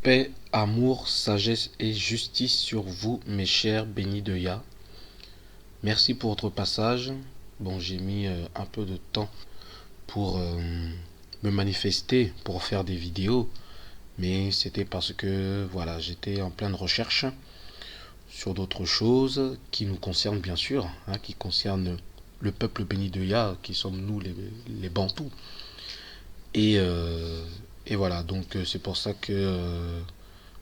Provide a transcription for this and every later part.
Paix, amour, sagesse et justice sur vous, mes chers bénis de Yah. Merci pour votre passage. Bon, j'ai mis un peu de temps pour me manifester, pour faire des vidéos, mais c'était parce que voilà, j'étais en pleine recherche sur d'autres choses qui nous concernent bien sûr, qui concernent le peuple béni de Yah, qui sommes nous les Bantous. Et, euh, et voilà, donc c'est pour ça que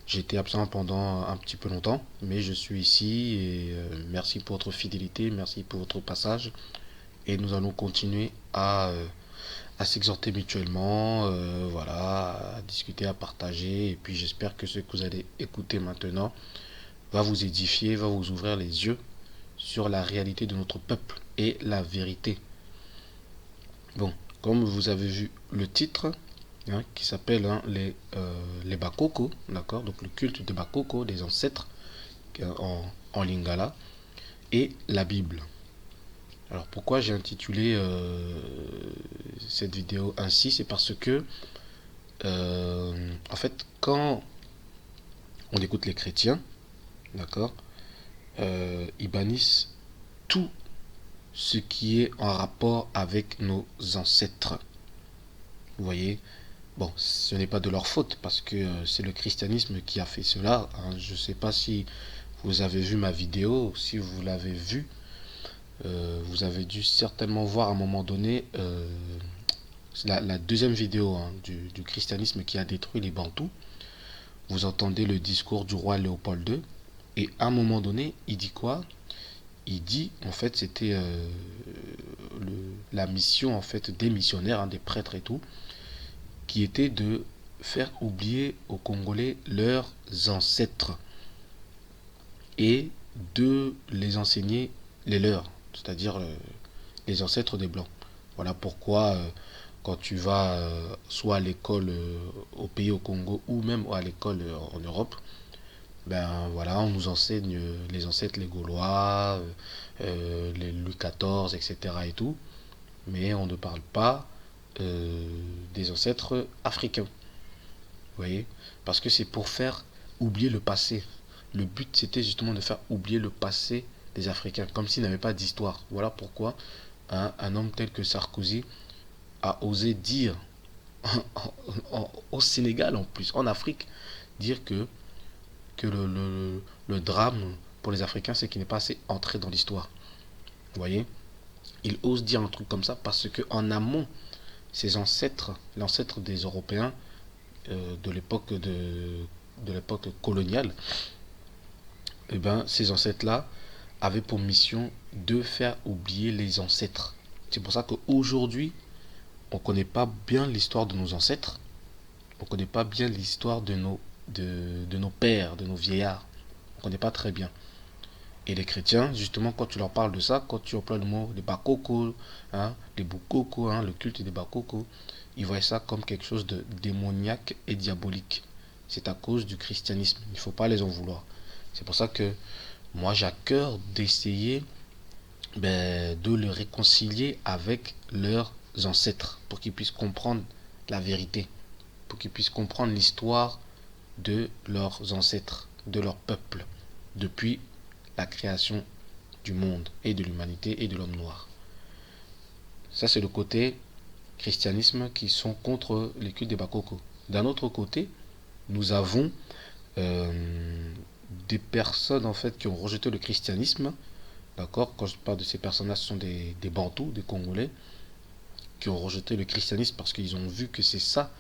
j'ai été absent pendant un petit peu longtemps, mais je suis ici et merci pour votre fidélité, merci pour votre passage. Et nous allons continuer à s'exhorter mutuellement, voilà, à discuter, à partager. Et puis j'espère que ce que vous allez écouter maintenant va vous édifier, va vous ouvrir les yeux sur la réalité de notre peuple et la vérité. Bon, comme vous avez vu le titre, qui s'appelle les Bakoko, d'accord, donc le culte des Bakoko, des ancêtres en lingala, et la Bible. Alors pourquoi j'ai intitulé cette vidéo ainsi, c'est parce que en fait quand on écoute les chrétiens, d'accord, ils bannissent tout ce qui est en rapport avec nos ancêtres. Vous voyez, bon, ce n'est pas de leur faute parce que c'est le christianisme qui a fait cela. Je ne sais pas si vous avez vu ma vidéo, si vous l'avez vue, vous avez dû certainement voir à un moment donné la deuxième vidéo du christianisme qui a détruit les Bantous. Vous entendez le discours du roi Léopold II et à un moment donné, il dit quoi? Il dit, en fait, c'était la mission en fait des missionnaires, des prêtres et tout, qui était de faire oublier aux Congolais leurs ancêtres et de les enseigner les leurs, c'est-à-dire les ancêtres des Blancs. Voilà pourquoi quand tu vas soit à l'école au pays au Congo ou même à l'école en Europe, ben voilà, on nous enseigne les ancêtres les Gaulois, les Louis XIV, etc. et tout, mais on ne parle pas des ancêtres africains. Vous voyez? Parce que c'est pour faire oublier le passé. Le but, c'était justement de faire oublier le passé des Africains, comme s'ils n'avaient pas d'histoire. Voilà pourquoi un homme tel que Sarkozy a osé dire, au Sénégal en plus, en Afrique, dire que le drame pour les Africains, c'est qu'il n'est pas assez entré dans l'histoire. Vous voyez? Il ose dire un truc comme ça parce qu'en amont, ses ancêtres, l'ancêtre des Européens, de l'époque coloniale, eh ben, ces ancêtres-là avaient pour mission de faire oublier les ancêtres. C'est pour ça qu'aujourd'hui, on ne connaît pas bien l'histoire de nos ancêtres, on ne connaît pas bien l'histoire de nos pères, de nos vieillards. On ne connaît pas très bien. Et les chrétiens, justement, quand tu leur parles de ça, quand tu emploies le mot des bakoko, les bukoko, le culte des bakoko, ils voient ça comme quelque chose de démoniaque et diabolique. C'est à cause du christianisme. Il ne faut pas les en vouloir. C'est pour ça que moi, j'ai à cœur d'essayer de les réconcilier avec leurs ancêtres pour qu'ils puissent comprendre la vérité, pour qu'ils puissent comprendre l'histoire de leurs ancêtres, de leur peuple, depuis la création du monde et de l'humanité et de l'homme noir. Ça, c'est le côté christianisme qui sont contre les cultes des Bakoko. D'un autre côté, nous avons des personnes en fait qui ont rejeté le christianisme. D'accord? Quand je parle de ces personnes-là, ce sont des Bantous, des Congolais, qui ont rejeté le christianisme parce qu'ils ont vu que c'est ça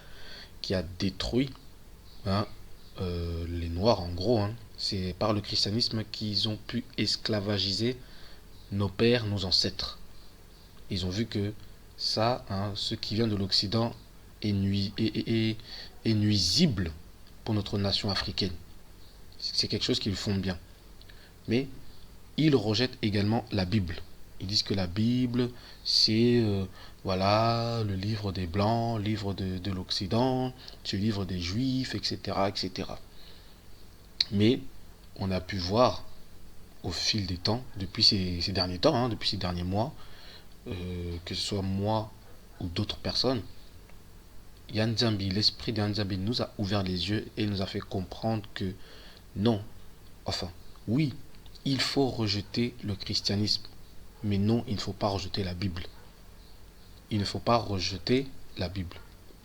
qui a détruit les Noirs en gros. C'est par le christianisme qu'ils ont pu esclavagiser nos pères, nos ancêtres. Ils ont vu que ça, ce qui vient de l'Occident, est nuisible pour notre nation africaine. C'est quelque chose qu'ils font bien. Mais ils rejettent également la Bible. Ils disent que la Bible, c'est voilà, le livre des Blancs, le livre de l'Occident, c'est le livre des Juifs, etc., etc. Mais on a pu voir au fil des temps, depuis ces derniers temps, depuis ces derniers mois, que ce soit moi ou d'autres personnes, Yanzambi, l'esprit de Yanzambi nous a ouvert les yeux et nous a fait comprendre que non, enfin, oui, il faut rejeter le christianisme, mais non, il ne faut pas rejeter la Bible. Il ne faut pas rejeter la Bible.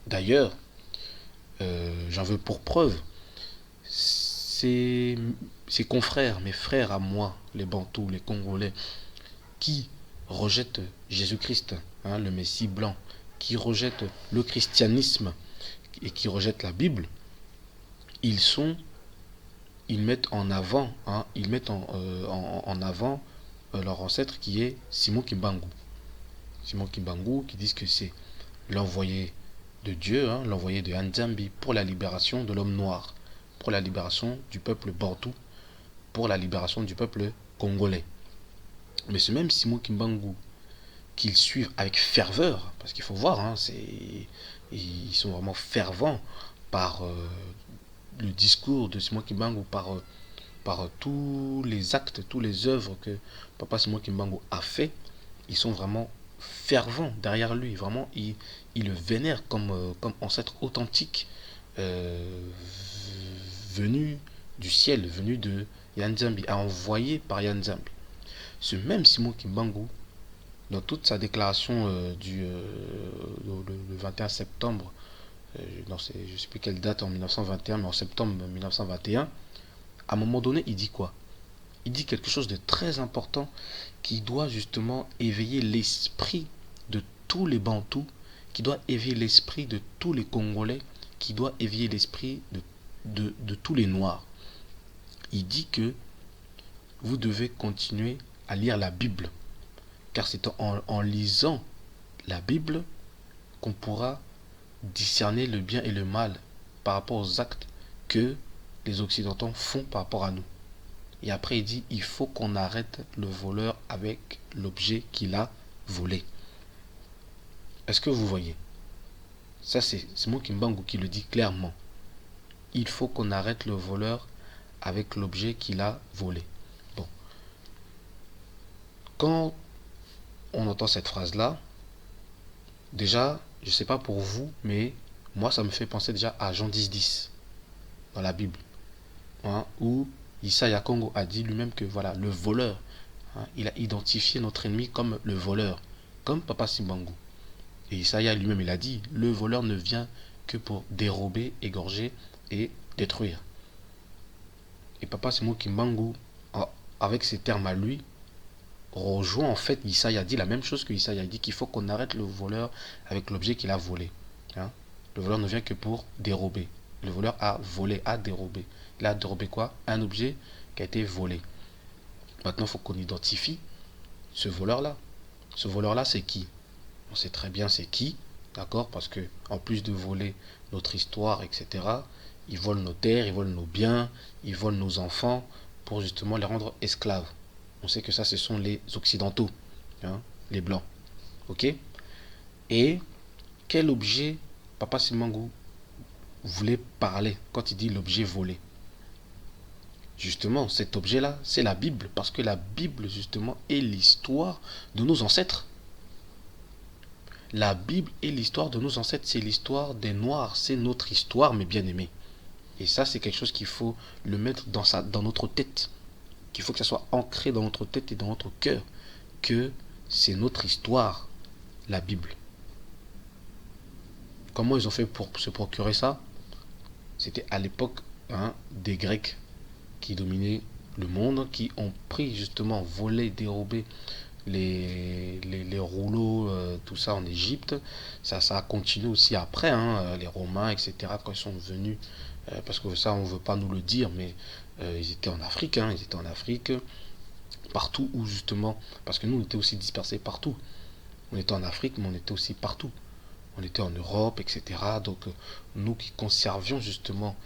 D'ailleurs, j'en veux pour preuve, ces confrères, mes frères à moi, les Bantous, les Congolais, qui rejettent Jésus-Christ, hein, le Messie blanc, qui rejettent le christianisme et qui rejettent la Bible, ils mettent en avant, hein, en avant leur ancêtre qui est Simon Kimbangu. Simon Kimbangu qui disent que c'est l'envoyé de Dieu, hein, l'envoyé de Nzambi pour la libération de l'homme noir, pour la libération du peuple bantou, pour la libération du peuple congolais. Mais ce même Simon Kimbangu qu'ils suivent avec ferveur, parce qu'il faut voir, hein, ils sont vraiment fervents par le discours de Simon Kimbangu, par tous les actes, tous les œuvres que Papa Simon Kimbangu a fait. Ils sont vraiment fervents derrière lui, vraiment, ils le vénèrent comme ancêtre authentique, euh, venu du ciel, venu de Yanzambi, envoyé par Yanzambi. Ce même Simon Kimbangu, dans toute sa déclaration le 21 septembre, je ne sais plus quelle date en 1921, mais en septembre 1921, à un moment donné, il dit quoi? Il dit quelque chose de très important qui doit justement éveiller l'esprit de tous les Bantous, qui doit éveiller l'esprit de tous les Congolais, qui doit éveiller l'esprit de tous les Noirs. Il dit que vous devez continuer à lire la Bible, car c'est en lisant la Bible qu'on pourra discerner le bien et le mal par rapport aux actes que les Occidentaux font par rapport à nous. Et après il dit, il faut qu'on arrête le voleur avec l'objet qu'il a volé. Est-ce que vous voyez? Ça c'est Simon Kimbangu qui le dit clairement. Il faut qu'on arrête le voleur avec l'objet qu'il a volé. Bon. Quand on entend cette phrase-là, déjà, je ne sais pas pour vous, mais moi ça me fait penser déjà à Jean 10 dans la Bible, hein, où Isaiah Congo a dit lui-même que voilà, le voleur, hein, il a identifié notre ennemi comme le voleur, comme Papa Simbangu. Et Isaiah lui-même, il a dit, le voleur ne vient que pour dérober, égorger et détruire. Et Papa Simon Kimbangu, avec ses termes à lui, rejoint en fait Isaiah, dit la même chose que Isaiah. Il dit qu'il faut qu'on arrête le voleur avec l'objet qu'il a volé. Hein. Le voleur ne vient que pour dérober. Le voleur a volé, a dérobé. Il a dérobé quoi? Un objet qui a été volé. Maintenant, il faut qu'on identifie ce voleur-là. Ce voleur-là, c'est qui? On sait très bien c'est qui, d'accord? Parce que en plus de voler notre histoire, etc., ils volent nos terres, ils volent nos biens, ils volent nos enfants pour justement les rendre esclaves. On sait que ça, ce sont les Occidentaux, hein, les Blancs. Ok? Et quel objet Papa Simangou voulait parler quand il dit l'objet volé? Justement, cet objet-là, c'est la Bible, parce que la Bible, justement, est l'histoire de nos ancêtres. La Bible est l'histoire de nos ancêtres, c'est l'histoire des Noirs, c'est notre histoire, mes bien-aimés. Et ça, c'est quelque chose qu'il faut le mettre dans notre tête. Qu'il faut que ça soit ancré dans notre tête et dans notre cœur. Que c'est notre histoire, la Bible. Comment ils ont fait pour se procurer ça? C'était à l'époque, hein, des Grecs qui dominaient le monde, qui ont pris justement, volé, dérobé les rouleaux, tout ça en Égypte. Ça a continué aussi après, hein, les Romains, etc., quand ils sont venus, parce que ça, on ne veut pas nous le dire, mais ils étaient en Afrique, hein, ils étaient en Afrique, partout où justement, parce que nous, on était aussi dispersés partout. On était en Afrique, mais on était aussi partout. On était en Europe, etc. Donc, nous qui conservions justement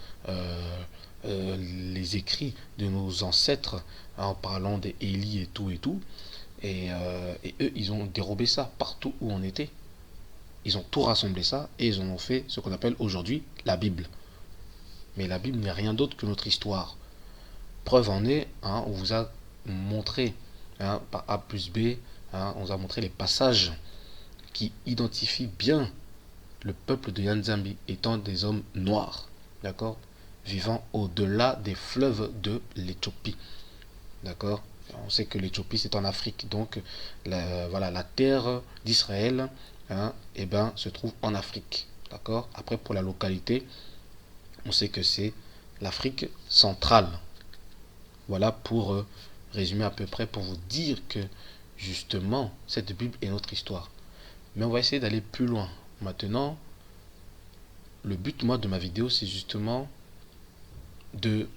les écrits de nos ancêtres, hein, en parlant des Élie et tout et tout, et eux, ils ont dérobé ça partout où on était. Ils ont tout rassemblé ça et ils en ont fait ce qu'on appelle aujourd'hui la Bible. Mais la Bible n'est rien d'autre que notre histoire. Preuve en est, hein, on vous a montré, hein, par A plus B, hein, on vous a montré les passages qui identifient bien le peuple de Nzambi étant des hommes noirs, d'accord, vivant au-delà des fleuves de l'Éthiopie, d'accord. On sait que l'Éthiopie c'est en Afrique, donc voilà, la terre d'Israël, hein, eh ben, se trouve en Afrique, d'accord. Après pour la localité, on sait que c'est l'Afrique centrale. Voilà pour résumer à peu près, pour vous dire que justement cette Bible est notre histoire. Mais on va essayer d'aller plus loin. Maintenant, le but moi de ma vidéo c'est justement de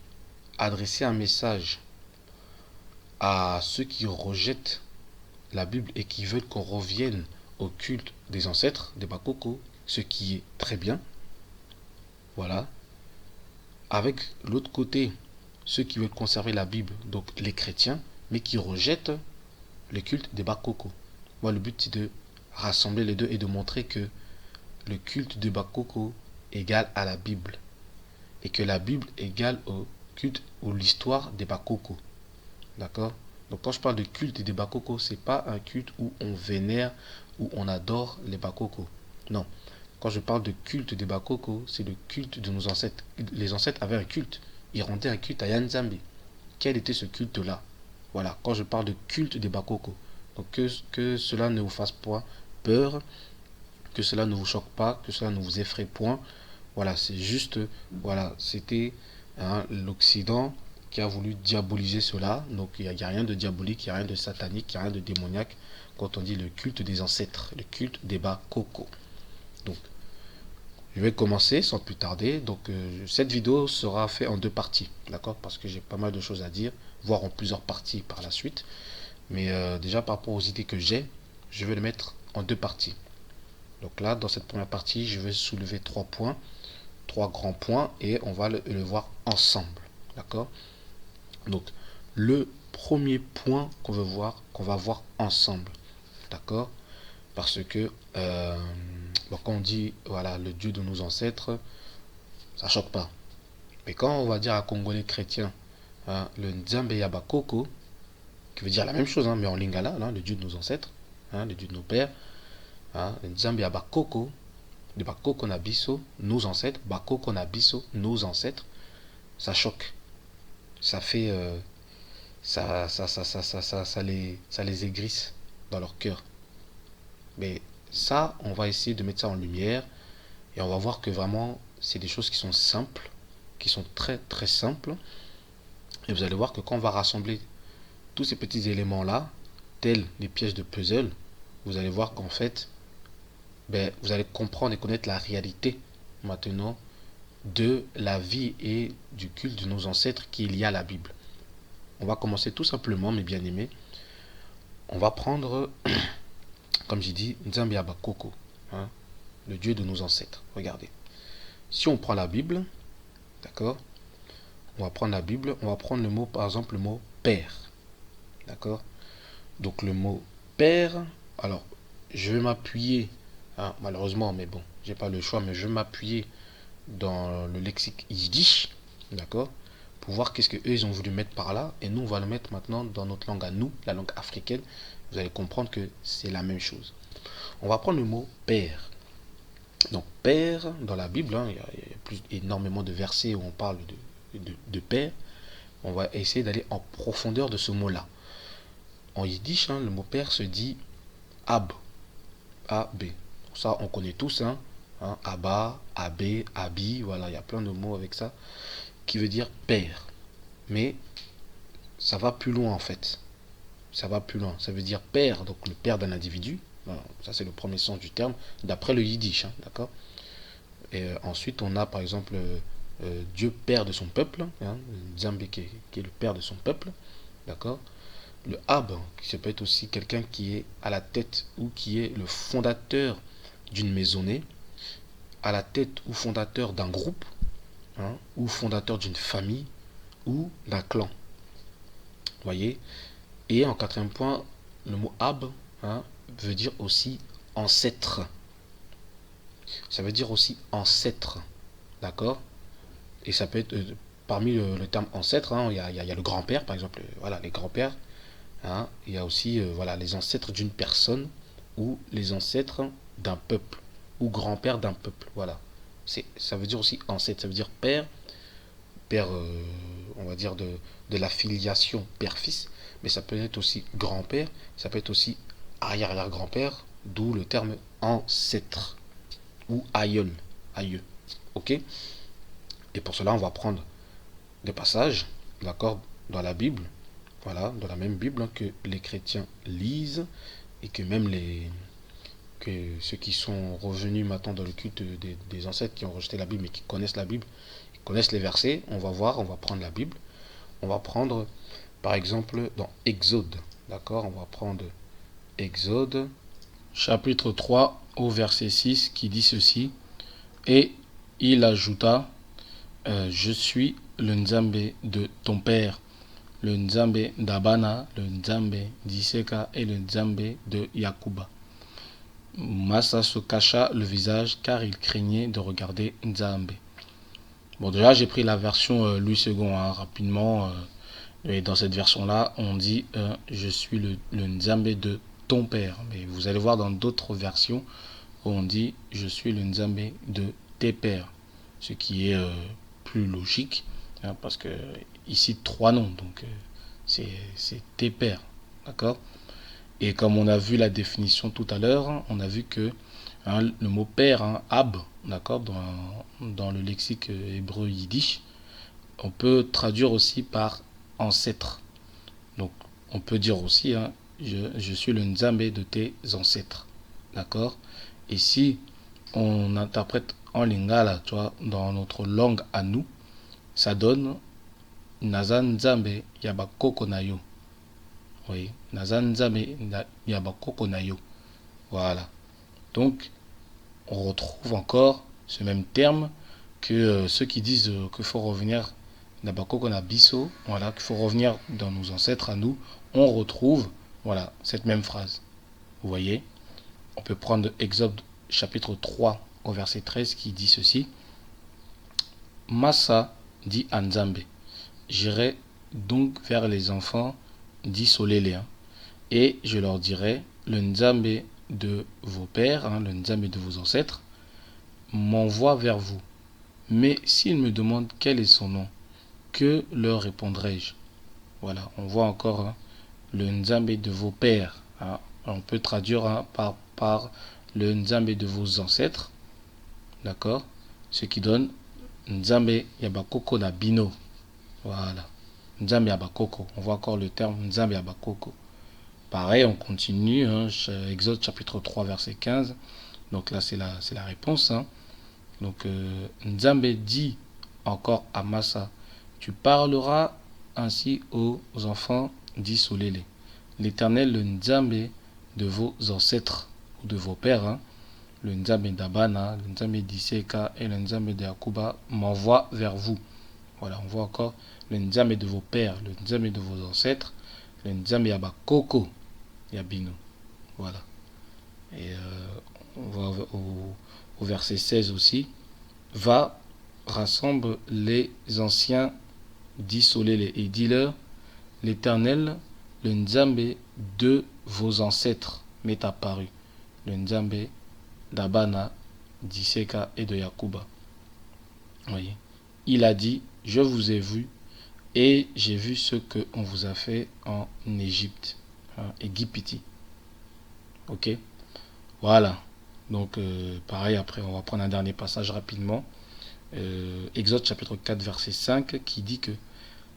adresser un message à ceux qui rejettent la Bible et qui veulent qu'on revienne au culte des ancêtres, des Bakoko, ce qui est très bien. Voilà. Avec l'autre côté, ceux qui veulent conserver la Bible, donc les chrétiens, mais qui rejettent le culte des Bakoko. Moi, le but c'est de rassembler les deux et de montrer que le culte des Bakoko égale à la Bible. Et que la Bible égale au culte ou l'histoire des Bakoko. D'accord? Donc quand je parle de culte des Bakoko, c'est pas un culte où on vénère, où on adore les Bakoko. Non. Quand je parle de culte des Bakoko, c'est le culte de nos ancêtres. Les ancêtres avaient un culte. Ils rendaient un culte à Yanzambi. Quel était ce culte-là? Voilà, quand je parle de culte des Bakoko. Donc que cela ne vous fasse pas peur, que cela ne vous choque pas, que cela ne vous effraie point. Voilà, c'est juste, voilà, c'était hein, l'Occident qui a voulu diaboliser cela. Donc il n'y a rien de diabolique, il n'y a rien de satanique, il n'y a rien de démoniaque quand on dit le culte des ancêtres, le culte des Bakoko. Donc je vais commencer sans plus tarder. Donc cette vidéo sera faite en deux parties, d'accord, parce que j'ai pas mal de choses à dire, voire en plusieurs parties par la suite. Mais déjà par rapport aux idées que j'ai, je vais les mettre en deux parties. Donc là, dans cette première partie, je vais soulever trois points, trois grands points, et on va le voir ensemble, d'accord. Donc le premier point qu'on va voir ensemble, d'accord, parce que bon, quand on dit voilà le Dieu de nos ancêtres, ça choque pas. Mais quand on va dire à Congolais chrétiens hein, le Nzambe Yabakoko, qui veut dire la même chose, hein, mais en lingala, hein, le Dieu de nos ancêtres, hein, le Dieu de nos pères, hein, le Nzambe Yabakoko, de Bakoko Nabiso, nos ancêtres, Bakoko Nabiso, nos ancêtres, ça choque. Ça fait. Ça les aigrisse dans leur cœur. Mais ça, on va essayer de mettre ça en lumière et on va voir que vraiment, c'est des choses qui sont simples, qui sont très très simples. Et vous allez voir que quand on va rassembler tous ces petits éléments-là, tels les pièces de puzzle, vous allez voir qu'en fait, ben, vous allez comprendre et connaître la réalité maintenant de la vie et du culte de nos ancêtres qui est lié à la Bible. On va commencer tout simplement, mes bien-aimés. On va prendre, comme j'ai dit, Nzambi Abakoko, hein, le Dieu de nos ancêtres. Regardez. Si on prend la Bible, d'accord, on va prendre la Bible, on va prendre le mot, par exemple, le mot père. D'accord. Donc le mot père, alors je vais m'appuyer, hein, malheureusement, mais bon, j'ai pas le choix, mais je vais m'appuyer dans le lexique yiddish, d'accord, pour voir qu'est-ce que eux ils ont voulu mettre par là, et nous on va le mettre maintenant dans notre langue à nous, la langue africaine. Vous allez comprendre que c'est la même chose. On va prendre le mot père. Donc père dans la Bible, hein, il y a plus énormément de versets où on parle de père. On va essayer d'aller en profondeur de ce mot-là. En yiddish, hein, le mot père se dit ab, A-B. Ça, on connaît tous, hein, Abba, Abbé, Abi, voilà, il y a plein de mots avec ça, qui veut dire père. Mais ça va plus loin en fait. Ça va plus loin. Ça veut dire père, donc le père d'un individu. Voilà, ça, c'est le premier sens du terme, d'après le yiddish, hein, d'accord. Et ensuite, on a par exemple Dieu père de son peuple, hein, Nzambi qui est le père de son peuple, d'accord. Le Ab, qui ça peut être aussi quelqu'un qui est à la tête ou qui est le fondateur d'une maisonnée, à la tête ou fondateur d'un groupe, hein, ou fondateur d'une famille ou d'un clan. Vous voyez. Et en quatrième point, le mot Ab hein, veut dire aussi ancêtre. Ça veut dire aussi ancêtre. D'accord. Et ça peut être, parmi le terme ancêtre, hein, il y a le grand-père, par exemple, voilà, les grands-pères. Hein, il y a aussi voilà, les ancêtres d'une personne ou les ancêtres d'un peuple. ou grand-père d'un peuple. Voilà. Ça veut dire aussi ancêtre, ça veut dire père, père, on va dire de la filiation père-fils, mais ça peut être aussi grand-père, ça peut être aussi arrière-arrière-grand-père, d'où le terme ancêtre ou aïeul, aïeux. Ok. Et pour cela, on va prendre des passages, d'accord, dans la Bible, voilà, dans la même Bible, hein, que les chrétiens lisent et que même que ceux qui sont revenus maintenant dans le culte des ancêtres qui ont rejeté la Bible mais qui connaissent la Bible, qui connaissent les versets, on va voir, on va prendre la Bible, on va prendre par exemple dans Exode, d'accord, on va prendre Exode chapitre 3 au verset 6 qui dit ceci, et il ajouta, je suis le Nzambe de ton père, le Nzambe d'Abana, le Nzambe d'Iseka et le Nzambe de Yakuba. Massa se cacha le visage car il craignait de regarder Nzambe. Bon, déjà j'ai pris la version Louis II hein, rapidement. Et dans cette version-là, on dit je suis le Nzambe de ton père. Mais vous allez voir dans d'autres versions où on dit je suis le Nzambe de tes pères. Ce qui est plus logique hein, parce que ici trois noms, donc c'est tes pères. D'accord. Et comme on a vu la définition tout à l'heure, on a vu que hein, le mot père, hein, ab, d'accord, dans le lexique hébreu yiddish, on peut traduire aussi par ancêtre. Donc on peut dire aussi, hein, je suis le Nzambe de tes ancêtres. D'accord. Et si on interprète en lingala, tu vois, dans notre langue à nous, ça donne Nazan Nzambe Yabakoko Nayo. Oui, Nazan Nzambe Yabakoko Nayo. Voilà. Donc, on retrouve encore ce même terme que ceux qui disent qu'il faut revenir Nabakoko Nabiso, voilà, qu'il faut revenir dans nos ancêtres à nous, on retrouve, voilà, cette même phrase. Vous voyez, on peut prendre Exode chapitre 3 au verset 13 qui dit ceci. Massa dit à Nzambe, j'irai donc vers les enfants d'Isoléléens, et je leur dirai, le Nzambe de vos pères, hein, le Nzambe de vos ancêtres, m'envoie vers vous. Mais s'ils me demandent quel est son nom, que leur répondrai-je? Voilà, on voit encore hein, le Nzambe de vos pères. Hein. On peut traduire hein, par le Nzambe de vos ancêtres. D'accord. Ce qui donne Nzambe Yabakoko na Bino. Voilà. Nzambe Yabakoko. On voit encore le terme Nzambe Yabakoko. Pareil, on continue. Hein, Exode chapitre 3, verset 15. Donc là, c'est la réponse. Hein. Donc, Nzambe dit encore à Massa, tu parleras ainsi aux enfants d'Isolélé. L'Éternel, le Nzambe de vos ancêtres ou de vos pères, hein, le Nzambe d'Abana, le Nzambe d'Iseka et le Nzambe de Yakuba m'envoie vers vous. Voilà, on voit encore le Nzambe de vos pères, le Nzambe de vos ancêtres, le Nzambe Yabakoko Yabino. Voilà. Et on va au verset 16 aussi. Va, rassemble les anciens d'Isolélé et dis-leur, l'Éternel, le Nzambe de vos ancêtres m'est apparu. Le Nzambe d'Abana, d'Iseka et de Yakuba. Voyez. Il a dit, je vous ai vu et j'ai vu ce qu'on vous a fait en Égypte. Hein, Égypti. Ok. Voilà. Donc pareil, après on va prendre un dernier passage rapidement. Exode chapitre 4 verset 5 qui dit que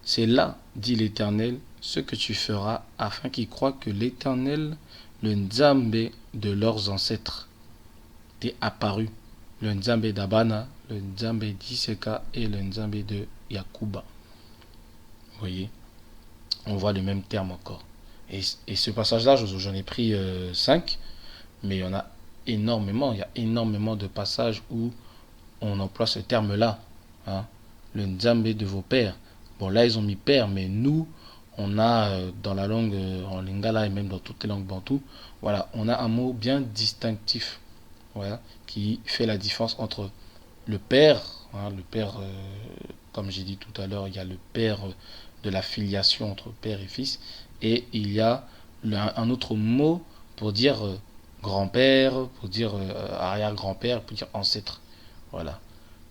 c'est là, dit l'Éternel, ce que tu feras afin qu'ils croient que l'Éternel, le Nzambe de leurs ancêtres, t'est apparu. Le Nzambe d'Abana, le Nzambe d'Iseka et le Nzambe de Yakuba. Vous voyez, on voit le même terme encore. Et ce passage-là, j'en ai pris 5, mais il y en a énormément. Il y a énormément de passages où on emploie ce terme-là. Hein, le Nzambe de vos pères. Bon, là, ils ont mis père, mais nous, on a dans la langue en lingala et même dans toutes les langues bantoues, voilà, on a un mot bien distinctif, voilà, qui fait la différence entre le père, hein, le père, comme j'ai dit tout à l'heure, il y a le père de la filiation entre père et fils, et il y a un autre mot pour dire grand-père, pour dire arrière-grand-père, pour dire ancêtre. Voilà.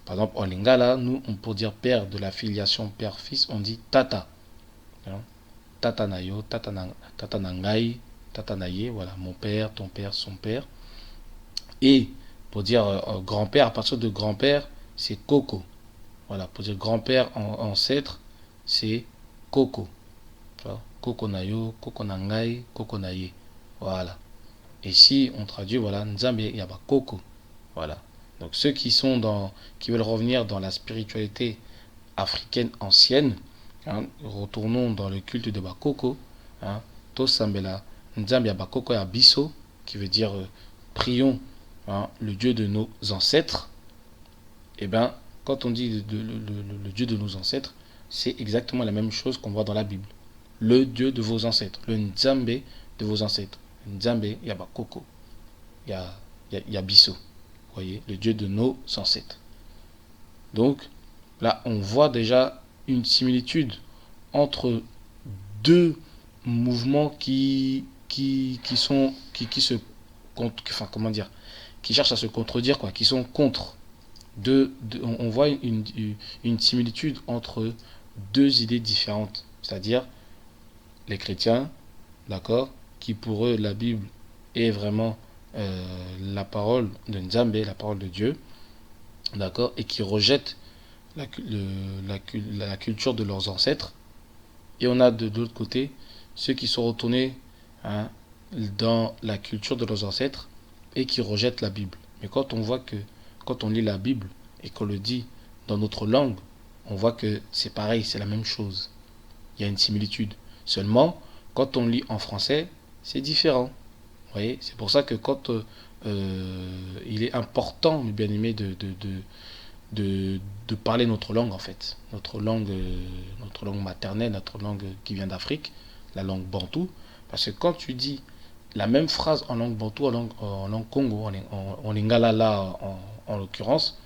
Par exemple, en lingala, nous, pour dire père de la filiation père-fils, on dit tata. Hein. Tata nayo, tata nangai, tata naye, voilà, mon père, ton père, son père. Et pour dire grand-père, à partir de grand-père, c'est coco. Voilà, pour dire grand-père ancêtre, c'est coco. Coco nayo, coco nangai, coco naye. Voilà. Et si on traduit, voilà, Nzambe yaba coco. Voilà. Donc ceux qui veulent revenir dans la spiritualité africaine ancienne, hein, retournons dans le culte de Bakoko, hein, Tosambela, Nzambe Bakoko ya Biso, qui veut dire prions, hein, le Dieu de nos ancêtres. Et bien, quand on dit le Dieu de nos ancêtres, c'est exactement la même chose qu'on voit dans la Bible. Le Dieu de vos ancêtres, le Nzambe de vos ancêtres. Nzambe Yabakoko, Yabiso. Vous voyez, le Dieu de nos ancêtres. Donc, là, on voit déjà une similitude entre deux mouvements qui se enfin, comment dire, qui cherchent à se contredire, quoi, qui sont contre. On voit une similitude entre deux idées différentes, c'est-à-dire les chrétiens, d'accord, qui pour eux la Bible est vraiment la parole de Nzambe, la parole de Dieu, d'accord, et qui rejettent la culture de leurs ancêtres. Et on a de l'autre côté ceux qui sont retournés, hein, dans la culture de leurs ancêtres et qui rejettent la Bible. Mais quand on lit la Bible et qu'on le dit dans notre langue, on voit que c'est pareil, c'est la même chose. Il y a une similitude. Seulement, quand on lit en français, c'est différent. Vous voyez, c'est pour ça que quand il est important, mes bien-aimés, de parler notre langue, en fait. Notre langue maternelle, notre langue qui vient d'Afrique, la langue bantou. Parce que quand tu dis la même phrase en langue bantou, en langue Congo, en lingala là, en l'occurrence,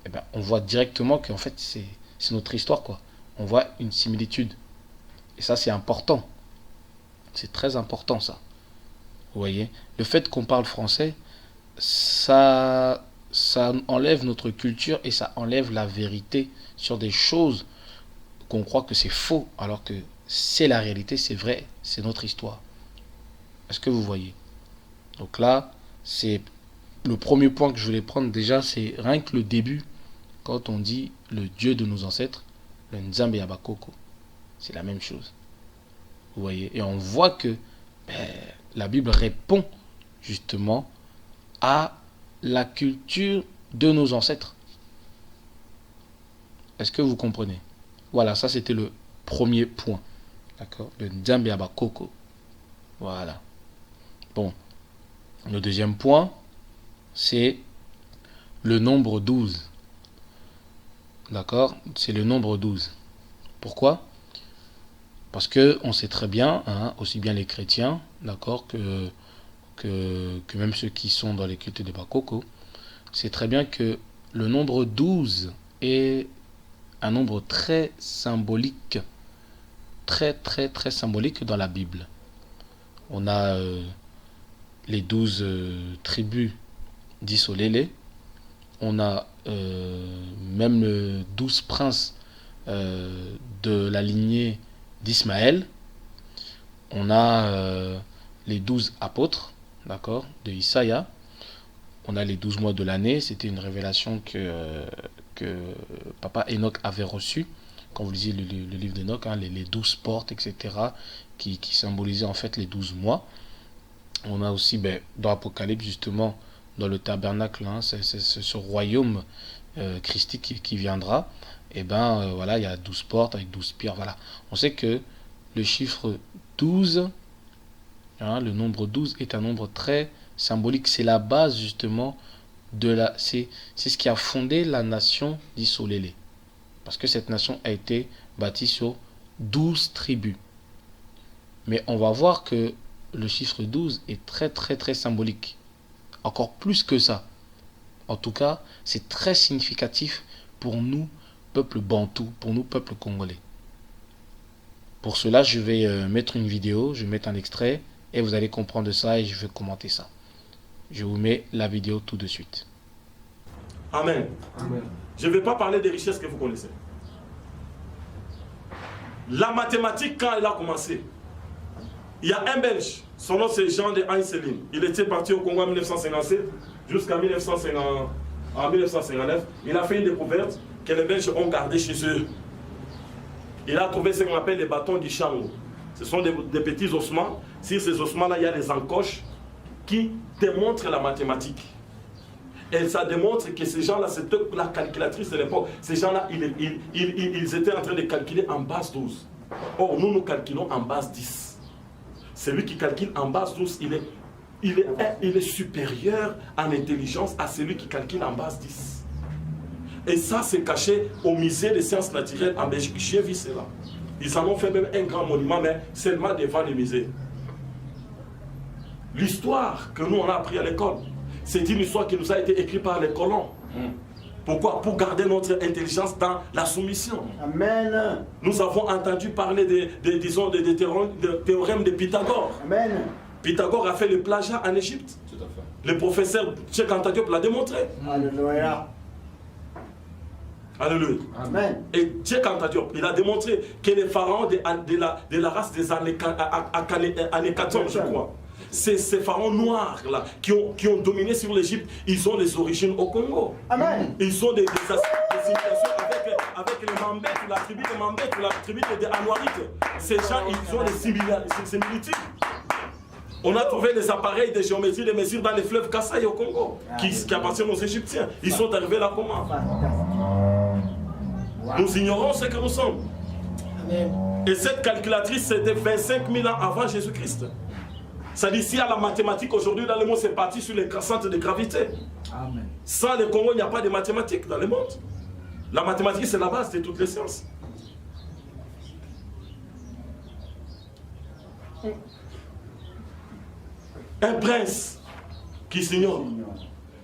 eh ben, on voit directement qu'en fait, c'est notre histoire, quoi. On voit une similitude. Et ça, c'est important. C'est très important, ça. Vous voyez, le fait qu'on parle français, ça enlève notre culture et ça enlève la vérité sur des choses qu'on croit que c'est faux, alors que c'est la réalité, c'est vrai, c'est notre histoire. Est-ce que vous voyez? Donc là, c'est le premier point que je voulais prendre déjà, c'est rien que le début, quand on dit le Dieu de nos ancêtres, le Nzambe Yabakoko. C'est la même chose. Vous voyez? Et on voit que ben, la Bible répond justement à la culture de nos ancêtres. Est-ce que vous comprenez? Voilà, ça c'était le premier point. D'accord? Le Nzambe Yabakoko. Voilà. Bon. Le deuxième point, c'est le nombre 12. D'accord? C'est le nombre 12. Pourquoi? Parce que on sait très bien, hein, aussi bien les chrétiens, d'accord, que même ceux qui sont dans les cultes de Bakoko, c'est très bien que le nombre 12 est un nombre très symbolique, très très très symbolique dans la Bible. On a les 12 tribus d'Isolélé, on a même 12 princes de la lignée d'Ismaël, on a les 12 apôtres, d'accord, de Isaïa, on a les 12 mois de l'année, c'était une révélation que papa Enoch avait reçue, quand vous lisez le livre d'Enoch, hein, les 12 portes, etc., qui symbolisaient en fait les 12 mois. On a aussi, ben, dans l'Apocalypse, justement, dans le tabernacle, hein, c'est ce royaume christique qui viendra. Et ben voilà, il y a 12 portes avec 12 pierres. Voilà. On sait que le chiffre 12, hein, le nombre 12 est un nombre très symbolique. C'est la base justement c'est ce qui a fondé la nation d'Isolélé. Parce que cette nation a été bâtie sur 12 tribus. Mais on va voir que le chiffre 12 est très très très symbolique. Encore plus que ça. En tout cas, c'est très significatif pour nous, peuple bantou, pour nous, peuple congolais. Pour cela, je vais mettre une vidéo, je vais mettre un extrait, et vous allez comprendre ça et je vais commenter ça. Je vous mets la vidéo tout de suite. Amen. Amen. Je ne vais pas parler des richesses que vous connaissez. La mathématique, quand elle a commencé, il y a un Belge, son nom c'est Jean de Heinzelin. Il était parti au Congo en 1957 jusqu'à 1959. Il a fait une découverte que les Belges ont gardée chez eux. Il a trouvé ce qu'on appelle les bâtons du Chango. Ce sont des petits ossements. Sur ces ossements-là, il y a des encoches qui démontrent la mathématique. Et ça démontre que ces gens-là, c'était la calculatrice de l'époque. Ces gens-là, ils étaient en train de calculer en base 12. Or, nous calculons en base 10. Celui qui calcule en base 12, il est supérieur en intelligence à celui qui calcule en base 10. Et ça, c'est caché au musée des sciences naturelles en Belgique. J'ai vu cela. Ils en ont fait même un grand monument, mais seulement devant le musée. L'histoire que nous, on a appris à l'école, c'est une histoire qui nous a été écrite par les colons. Pourquoi? Pour garder notre intelligence dans la soumission. Amen. Nous avons entendu parler des théorèmes de Pythagore. Amen. Pythagore a fait le plagiat en Égypte. Tout à fait. Le professeur Cheikh Anta Diop l'a démontré. Alléluia. Alléluia. Amen. Et Cheikh Anta Diop, il a démontré que les pharaons de la race des Anékatons, je crois, ces pharaons noirs là qui ont dominé sur l'Égypte, ils ont des origines au Congo. Amen. Ils ont des simulations avec les Mambètes, la tribu des Mambètes, la tribu des Anouarites. Ces gens, ils ont des similitudes. On a trouvé des appareils de géométrie de mesure dans les fleuves Kasaï au Congo, qui appartiennent aux Égyptiens. Ils sont arrivés là comment? Nous ignorons ce que nous sommes. Amen. Et cette calculatrice, c'était 25 000 ans avant Jésus-Christ. C'est-à-dire, s'il y a la mathématique aujourd'hui dans le monde, c'est parti sur les centres de gravité. Amen. Sans le Congo, il n'y a pas de mathématiques dans le monde. La mathématique, c'est la base de toutes les sciences. Un prince qui s'ignore.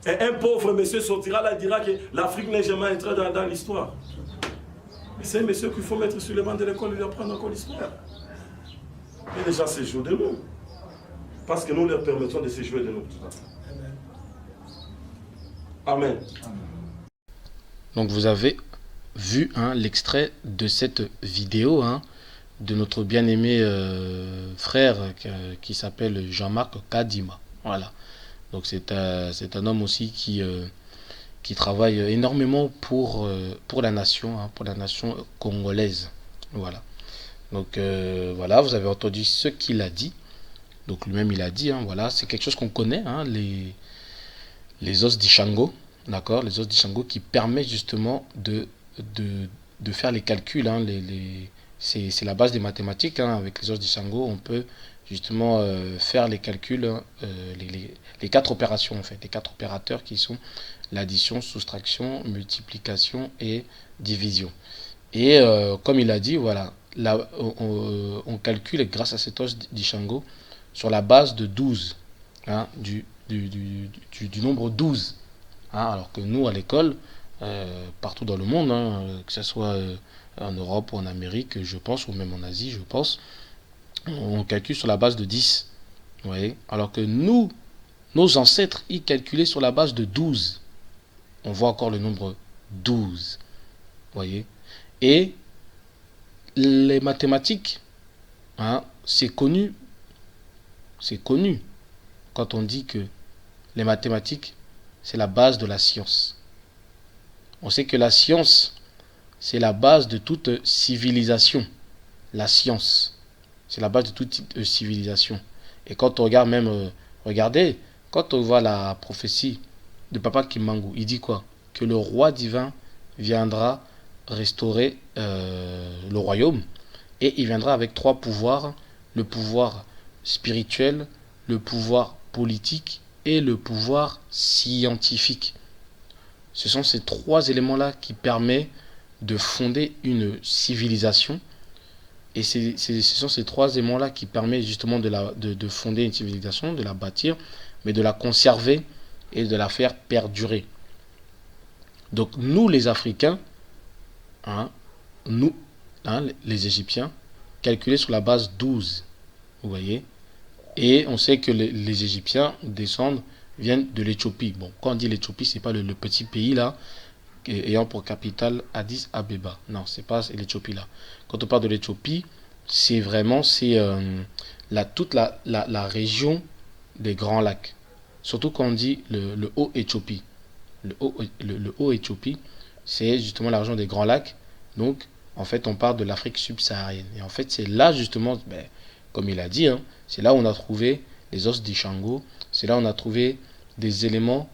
Et un pauvre monsieur sortira là et dira que l'Afrique n'est jamais entrée dans l'histoire. C'est un monsieur qu'il faut mettre sur le banc de l'école et lui apprendre encore l'histoire. Et les gens se jouent de nous. Parce que nous leur permettons de se jouer de nous. Amen. Donc vous avez vu l'extrait de cette vidéo de notre bien-aimé frère qui s'appelle Jean-Marc Kadima. Voilà. Donc c'est un homme aussi qui travaille énormément pour la nation congolaise. Voilà. Donc voilà, vous avez entendu ce qu'il a dit. Donc lui-même il a dit, voilà, c'est quelque chose qu'on connaît, les os d'Ishango, d'accord, les os d'Ishango qui permettent justement de faire les calculs, c'est la base des mathématiques, avec les os d'Ishango, on peut justement faire les calculs, les 4 opérations en fait, les 4 opérateurs qui sont l'addition, soustraction, multiplication et division. Et comme il a dit, voilà, là, on calcule grâce à cet os d'Ishango sur la base de 12, du nombre 12. Alors que nous, à l'école, partout dans le monde, que ce soit en Europe ou en Amérique, je pense, ou même en Asie, je pense, on calcule sur la base de 10. Vous voyez? Alors que nous, nos ancêtres, ils calculaient sur la base de 12. On voit encore le nombre 12. Vous voyez? Et les mathématiques, c'est connu. C'est connu quand on dit que les mathématiques, c'est la base de la science. On sait que la science, c'est la base de toute civilisation. La science, c'est la base de toute civilisation. Et quand on regarde même, regardez, quand on voit la prophétie de Papa Kimangou, il dit quoi? Que le roi divin viendra restaurer le royaume. Et il viendra avec 3 pouvoirs. Le pouvoir spirituel, le pouvoir politique et le pouvoir scientifique. Ce sont ces 3 éléments-là qui permettent de fonder une civilisation. Et ce sont ces 3 éléments-là qui permettent justement de fonder une civilisation, de la bâtir, mais de la conserver et de la faire perdurer. Donc nous, les Africains, nous, les Égyptiens, calculés sur la base 12. Vous voyez? Et on sait que les Égyptiens descendent viennent de l'Éthiopie. Bon, quand on dit l'Éthiopie, c'est pas le petit pays là, ayant pour capitale Addis Abeba. Non, c'est pas l'Éthiopie là. Quand on parle de l'Éthiopie, c'est vraiment toute la région des Grands Lacs. Surtout quand on dit le Haut-Éthiopie. Le Haut-Éthiopie, c'est justement la région des Grands Lacs. Donc, en fait, on parle de l'Afrique subsaharienne. Et en fait, c'est là justement, comme il a dit, hein, c'est là où on a trouvé les os d'Ishango. C'est là où on a trouvé des éléments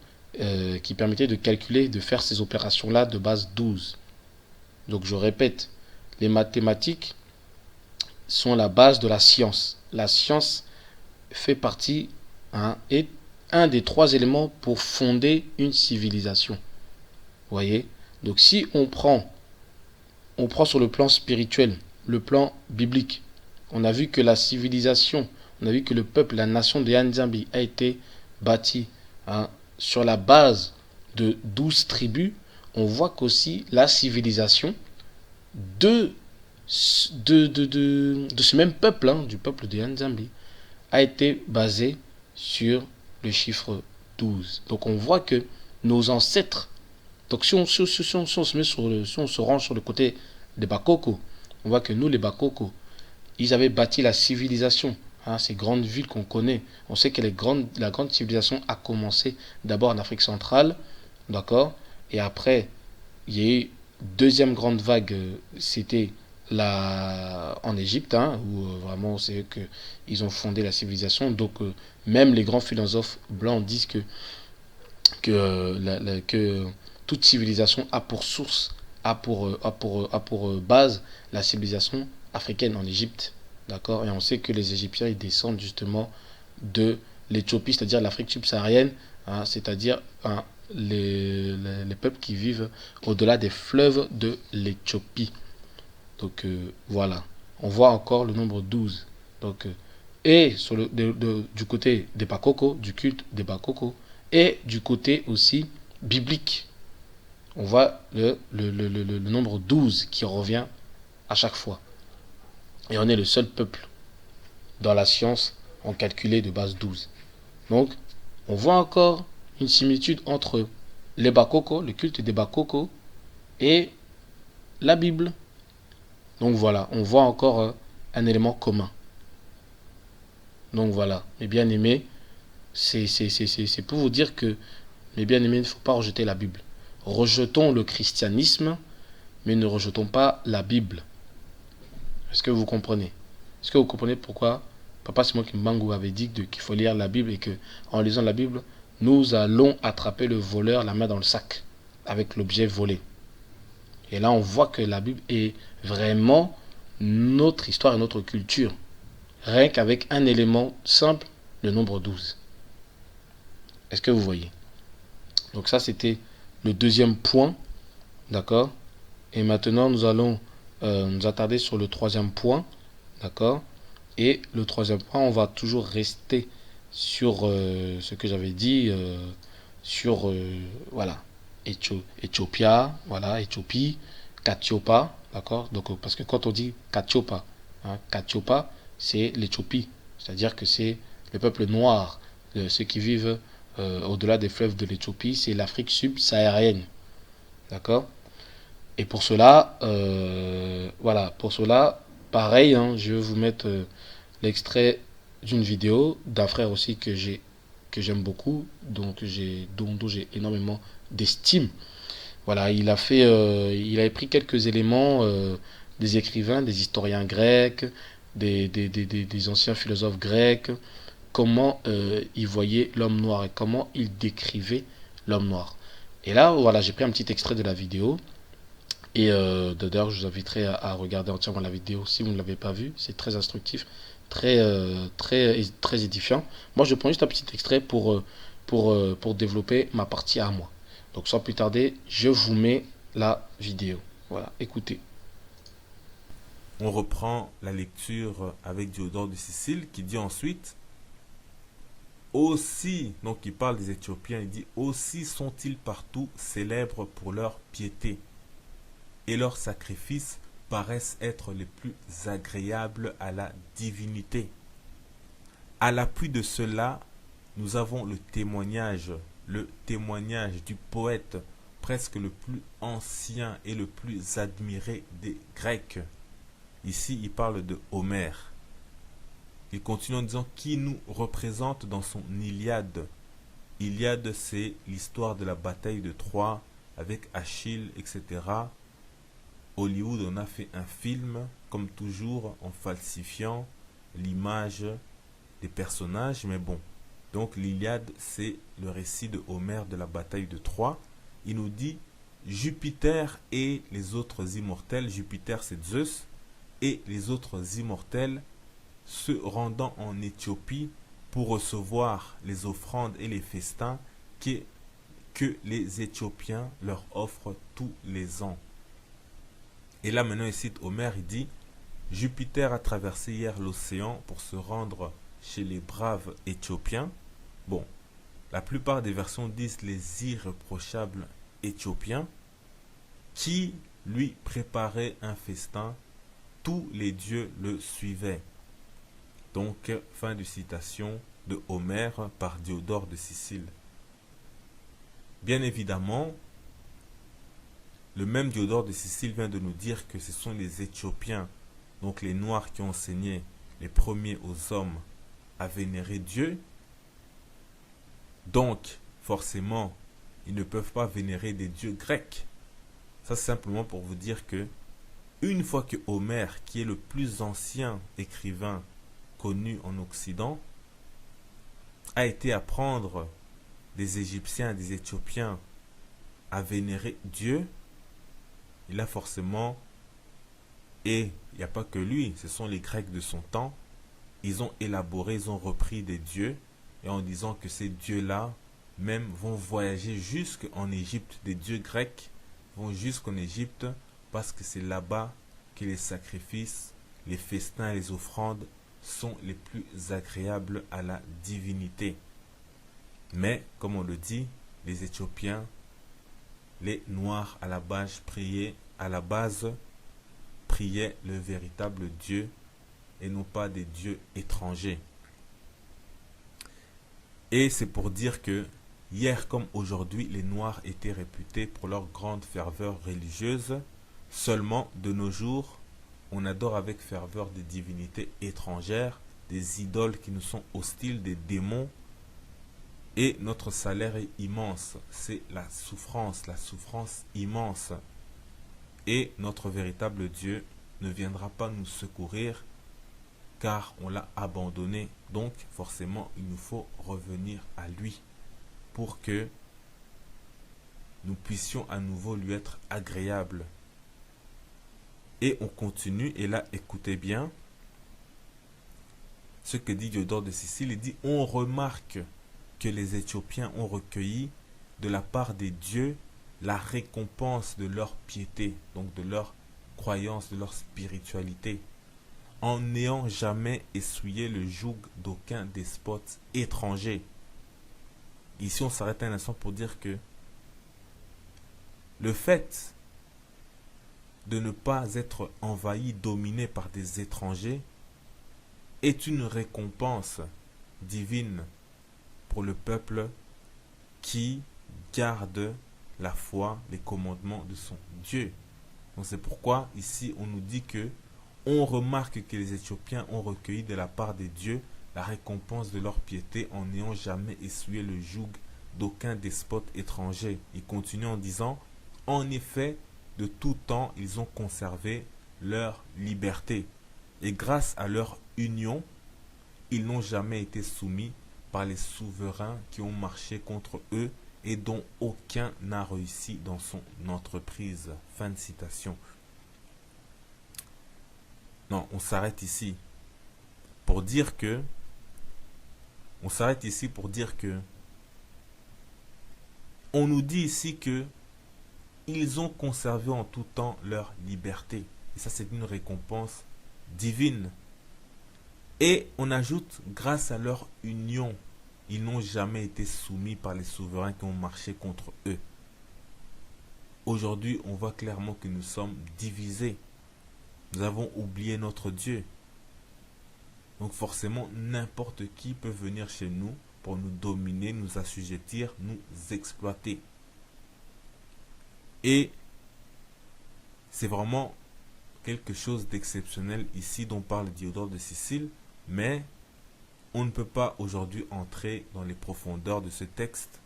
qui permettaient de calculer, de faire ces opérations-là de base 12. Donc, je répète, les mathématiques sont la base de la science. La science fait partie, est un des 3 éléments pour fonder une civilisation. Vous voyez? Donc si on prend sur le plan spirituel, le plan biblique, on a vu que la civilisation, on a vu que le peuple, la nation de Nzambi a été bâti sur la base de 12 tribus. On voit qu'aussi la civilisation de ce même peuple, du peuple de Nzambi, a été basée sur le chiffre 12. Donc on voit que nos ancêtres, donc si on se range sur le côté des Bakoko, on voit que nous les Bakoko, ils avaient bâti la civilisation, ces grandes villes qu'on connaît. On sait que la grande civilisation a commencé d'abord en Afrique centrale, d'accord, et après il y a eu deuxième grande vague, c'était en Égypte, où vraiment c'est eux qu'ils ont fondé la civilisation. Donc même les grands philosophes blancs disent que toute civilisation a pour source, a pour base la civilisation africaine en Égypte, d'accord. Et on sait que les Égyptiens ils descendent justement de l'Éthiopie, c'est-à-dire l'Afrique subsaharienne, c'est-à-dire les peuples qui vivent au-delà des fleuves de l'Éthiopie. Donc voilà, on voit encore le nombre 12. Donc, et du côté des Bakoko, du culte des Bakoko, et du côté aussi biblique, on voit le nombre 12 qui revient à chaque fois. Et on est le seul peuple dans la science en calculé de base 12. Donc, on voit encore une similitude entre les Bakoko, le culte des Bakoko, et la Bible. Donc voilà, on voit encore un élément commun. Donc voilà, mes bien-aimés, c'est pour vous dire que, mes bien-aimés, il ne faut pas rejeter la Bible. Rejetons le christianisme, mais ne rejetons pas la Bible. Est-ce que vous comprenez? Est-ce que vous comprenez pourquoi Papa Simon Kimbangu avait dit qu'il faut lire la Bible et qu'en lisant la Bible, nous allons attraper le voleur la main dans le sac avec l'objet volé. Et là, on voit que la Bible est vraiment notre histoire et notre culture. Rien qu'avec un élément simple, le nombre 12. Est-ce que vous voyez? Donc ça, c'était le deuxième point. D'accord? Et maintenant, nous allons nous attarder sur le troisième point. D'accord? Et le troisième point, on va toujours rester sur ce que j'avais dit, voilà, Ethiopia, voilà, Éthiopie, Katiopa, d'accord. Donc parce que quand on dit Katiopa, Katiopa, c'est l'Éthiopie, c'est-à-dire que c'est le peuple noir, ceux qui vivent au-delà des fleuves de l'Éthiopie, c'est l'Afrique subsaharienne, d'accord. Et pour cela, voilà, pour cela, pareil, je vais vous mettre l'extrait d'une vidéo d'un frère aussi que j'aime beaucoup, dont j'ai énormément d'estime. Voilà, il avait pris quelques éléments des écrivains, des historiens grecs, des anciens philosophes grecs, comment ils voyaient l'homme noir et comment ils décrivaient l'homme noir. Et là, voilà, j'ai pris un petit extrait de la vidéo. Et d'ailleurs, je vous inviterai à regarder entièrement la vidéo si vous ne l'avez pas vue. C'est très instructif, très édifiant. Moi, je prends juste un petit extrait pour développer ma partie à moi. Donc, sans plus tarder, je vous mets la vidéo. Voilà, écoutez. On reprend la lecture avec Diodore de Sicile qui dit ensuite aussi, donc il parle des Éthiopiens, il dit aussi sont-ils partout célèbres pour leur piété et leurs sacrifices paraissent être les plus agréables à la divinité. À l'appui de cela, nous avons le témoignage du poète presque le plus ancien et le plus admiré des Grecs. Ici, il parle de Homère. Il continue en disant qui nous représente dans son Iliade. Iliade, c'est l'histoire de la bataille de Troie avec Achille, etc. Hollywood en a fait un film, comme toujours, en falsifiant l'image des personnages, mais bon. Donc l'Iliade, c'est le récit de Homère de la bataille de Troie. Il nous dit Jupiter et les autres immortels, Jupiter c'est Zeus, et les autres immortels se rendant en Éthiopie pour recevoir les offrandes et les festins que les Éthiopiens leur offrent tous les ans. Et là maintenant il cite Homère, il dit Jupiter a traversé hier l'océan pour se rendre chez les braves Éthiopiens. Bon, la plupart des versions disent les irréprochables Éthiopiens qui lui préparaient un festin. Tous les dieux le suivaient. Donc, fin de citation de Homère par Diodore de Sicile. Bien évidemment, le même Diodore de Sicile vient de nous dire que ce sont les Éthiopiens, donc les Noirs, qui ont enseigné les premiers aux hommes à vénérer Dieu. Donc, forcément, ils ne peuvent pas vénérer des dieux grecs. Ça, c'est simplement pour vous dire que, une fois que Homère, qui est le plus ancien écrivain connu en Occident, a été apprendre des Égyptiens, des Éthiopiens à vénérer Dieu, il a forcément, et il n'y a pas que lui, ce sont les Grecs de son temps, ils ont élaboré, ils ont repris des dieux, et en disant que ces dieux-là, même vont voyager jusqu'en Égypte, des dieux grecs vont jusqu'en Égypte, parce que c'est là-bas que les sacrifices, les festins et les offrandes sont les plus agréables à la divinité. Mais, comme on le dit, les Éthiopiens, les Noirs à la base priaient le véritable Dieu et non pas des dieux étrangers. Et c'est pour dire que hier comme aujourd'hui, les Noirs étaient réputés pour leur grande ferveur religieuse. Seulement, de nos jours, on adore avec ferveur des divinités étrangères, des idoles qui nous sont hostiles, des démons. Et notre salaire est immense, c'est la souffrance immense. Et notre véritable Dieu ne viendra pas nous secourir car on l'a abandonné. Donc forcément, il nous faut revenir à lui pour que nous puissions à nouveau lui être agréables. Et on continue, et là, écoutez bien ce que dit Diodore de Sicile. Il dit, on remarque que les Éthiopiens ont recueilli de la part des dieux la récompense de leur piété, donc de leur croyance, de leur spiritualité, en n'ayant jamais essuyé le joug d'aucun despote étranger. Ici, on s'arrête un instant pour dire que le fait de ne pas être envahi, dominé par des étrangers, est une récompense divine pour le peuple qui garde la foi, les commandements de son Dieu. Donc c'est pourquoi ici on nous dit que on remarque que les Éthiopiens ont recueilli de la part des dieux la récompense de leur piété en n'ayant jamais essuyé le joug d'aucun despote étranger. Il continue en disant, en effet, de tout temps, ils ont conservé leur liberté. Et grâce à leur union, ils n'ont jamais été soumis par les souverains qui ont marché contre eux et dont aucun n'a réussi dans son entreprise. Fin de citation. Non, on s'arrête ici pour dire que on nous dit ici que ils ont conservé en tout temps leur liberté. Et ça, c'est une récompense divine. Et on ajoute, grâce à leur union, ils n'ont jamais été soumis par les souverains qui ont marché contre eux. Aujourd'hui, on voit clairement que nous sommes divisés. Nous avons oublié notre Dieu. Donc forcément, n'importe qui peut venir chez nous pour nous dominer, nous assujettir, nous exploiter. Et c'est vraiment quelque chose d'exceptionnel ici dont parle Diodore de Sicile, mais on ne peut pas aujourd'hui entrer dans les profondeurs de ce texte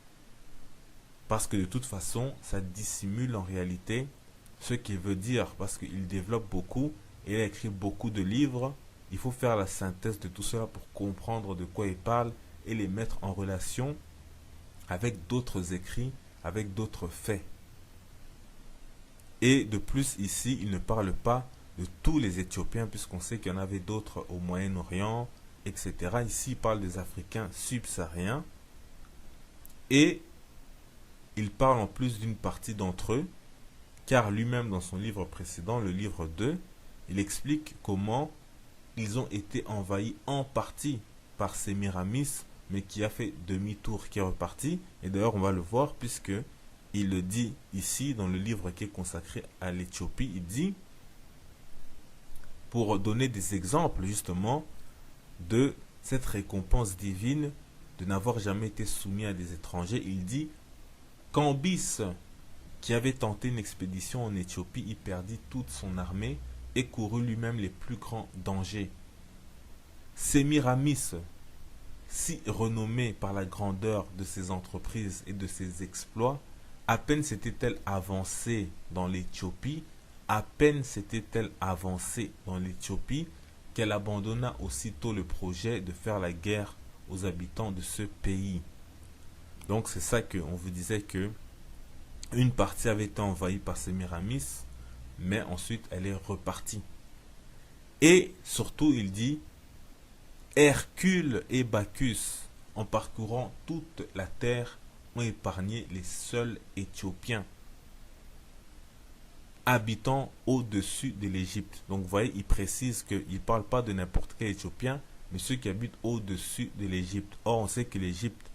parce que de toute façon, ça dissimule en réalité ce qu'il veut dire, parce qu'il développe beaucoup et il a écrit beaucoup de livres. Il faut faire la synthèse de tout cela pour comprendre de quoi il parle et les mettre en relation avec d'autres écrits, avec d'autres faits. Et de plus ici, il ne parle pas de tous les Éthiopiens, puisqu'on sait qu'il y en avait d'autres au Moyen-Orient, etc. Ici, il parle des Africains subsahariens. Et il parle en plus d'une partie d'entre eux, car lui-même dans son livre précédent, le livre 2, il explique comment ils ont été envahis en partie par Sémiramis, mais qui a fait demi-tour, qui est reparti. Et d'ailleurs, on va le voir, puisque il le dit ici dans le livre qui est consacré à l'Éthiopie. Il dit, pour donner des exemples justement de cette récompense divine de n'avoir jamais été soumis à des étrangers, il dit, Cambis, qui avait tenté une expédition en Éthiopie, y perdit toute son armée et courut lui-même les plus grands dangers. Sémiramis, si renommée par la grandeur de ses entreprises et de ses exploits, à peine s'était-elle avancée dans l'Éthiopie, qu'elle abandonna aussitôt le projet de faire la guerre aux habitants de ce pays. Donc c'est ça qu'on vous disait que une partie avait été envahie par Sémiramis, mais ensuite elle est repartie. Et surtout il dit, Hercule et Bacchus, en parcourant toute la terre, ont épargné les seuls Éthiopiens habitant au-dessus de l'Égypte. Donc vous voyez, il précise qu'il ne parle pas de n'importe quel Éthiopien, mais ceux qui habitent au-dessus de l'Égypte. Or, on sait que l'Égypte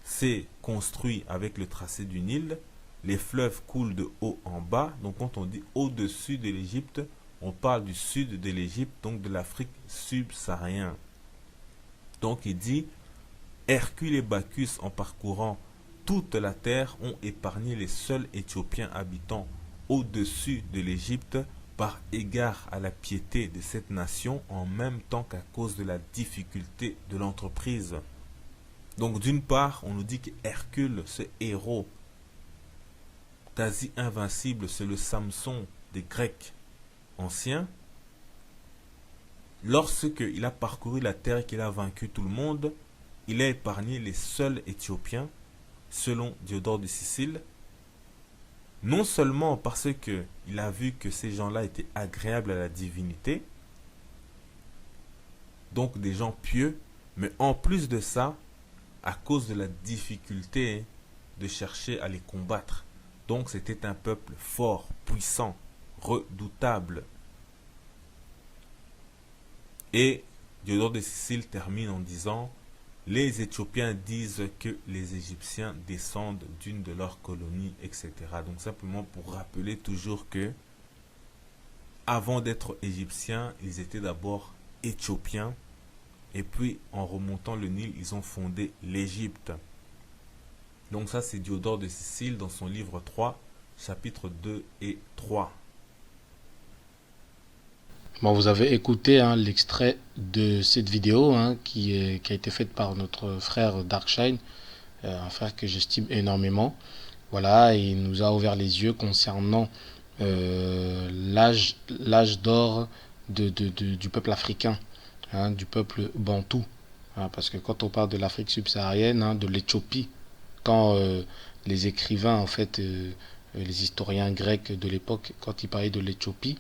s'est construit avec le tracé du Nil. Les fleuves coulent de haut en bas. Donc quand on dit au-dessus de l'Égypte, on parle du sud de l'Égypte, donc de l'Afrique subsaharienne. Donc il dit, Hercule et Bacchus, en parcourant toute la terre, ont épargné les seuls Éthiopiens habitant au-dessus de l'Égypte par égard à la piété de cette nation, en même temps qu'à cause de la difficulté de l'entreprise. Donc d'une part, on nous dit que Hercule, ce héros quasi invincible, c'est le Samson des Grecs anciens. Lorsqu'il a parcouru la terre et qu'il a vaincu tout le monde, il a épargné les seuls Éthiopiens, selon Diodore de Sicile, non seulement parce qu'il a vu que ces gens-là étaient agréables à la divinité, donc des gens pieux, mais en plus de ça, à cause de la difficulté de chercher à les combattre. Donc c'était un peuple fort, puissant, redoutable. Et Diodore de Sicile termine en disant, les Éthiopiens disent que les Égyptiens descendent d'une de leurs colonies, etc. Donc simplement pour rappeler toujours que avant d'être Égyptiens, ils étaient d'abord Éthiopiens. Et puis en remontant le Nil, ils ont fondé l'Égypte. Donc ça c'est Diodore de Sicile dans son livre 3, chapitres 2 et 3. Bon, vous avez écouté l'extrait de cette vidéo qui a été faite par notre frère Darkshine, un frère que j'estime énormément. Voilà, et il nous a ouvert les yeux concernant l'âge d'or du peuple africain, du peuple bantou. Parce que quand on parle de l'Afrique subsaharienne, de l'Éthiopie, quand les écrivains, en fait, les historiens grecs de l'époque, quand ils parlaient de l'Éthiopie,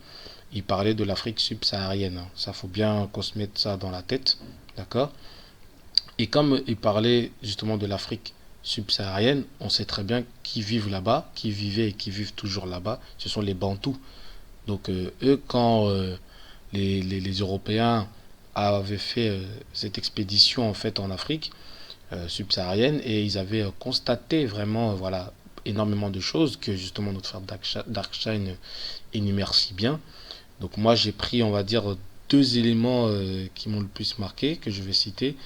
il parlait de l'Afrique subsaharienne. Ça, faut bien qu'on se mette ça dans la tête, d'accord? Et comme il parlait justement de l'Afrique subsaharienne, on sait très bien qui vivent là-bas, qui vivaient et qui vivent toujours là-bas, ce sont les Bantous. Donc eux, quand les Européens avaient fait cette expédition en fait en Afrique subsaharienne, et ils avaient constaté vraiment voilà énormément de choses que justement notre frère Darkshine énumère si bien. Donc moi j'ai pris, on va dire, deux éléments qui m'ont le plus marqué, que je vais citer.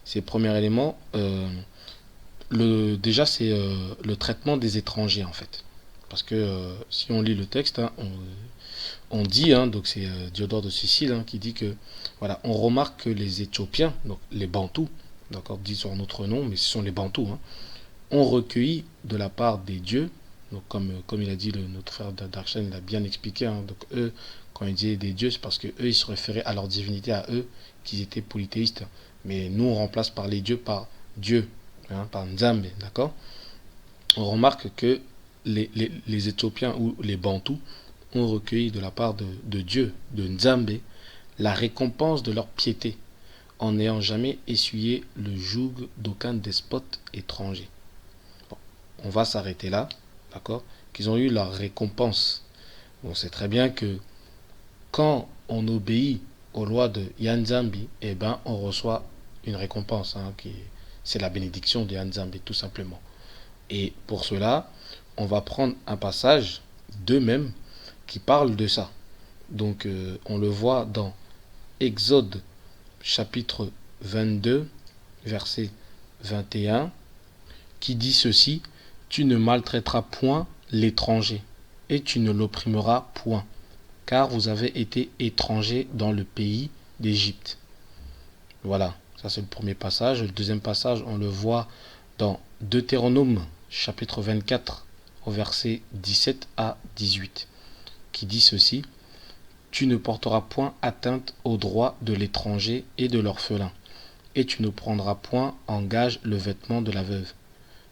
c'est premier élément. Déjà, c'est le traitement des étrangers, en fait. Parce que si on lit le texte, hein, on dit, hein, donc c'est Diodore de Sicile hein, qui dit que, voilà, on remarque que les Éthiopiens, donc les Bantous, d'accord, disent sur notre nom, mais ce sont les Bantous, hein, ont recueilli de la part des dieux, donc comme il a dit, notre frère Darshan, il a bien expliqué, hein, donc eux, quand il disait des dieux, c'est parce que eux, ils se référaient à leur divinité, à eux, qu'ils étaient polythéistes. Mais nous, on remplace par les dieux par Dieu, hein, par Nzambe, d'accord. On remarque que les Éthiopiens ou les Bantous ont recueilli de la part de Dieu, de Nzambe, la récompense de leur piété, en n'ayant jamais essuyé le joug d'aucun despote étranger. Bon, on va s'arrêter là, d'accord, qu'ils ont eu leur récompense. On sait très bien que quand on obéit aux lois de Yanzambi, eh ben, on reçoit une récompense, hein, c'est la bénédiction de Yanzambi, tout simplement. Et pour cela, on va prendre un passage d'eux-mêmes qui parle de ça. Donc, on le voit dans Exode chapitre 22, verset 21, qui dit ceci: tu ne maltraiteras point l'étranger, et tu ne l'opprimeras point, car vous avez été étrangers dans le pays d'Égypte. Voilà, ça c'est le premier passage. Le deuxième passage, on le voit dans Deutéronome, chapitre 24, au verset 17 à 18, qui dit ceci: tu ne porteras point atteinte aux droits de l'étranger et de l'orphelin, et tu ne prendras point en gage le vêtement de la veuve.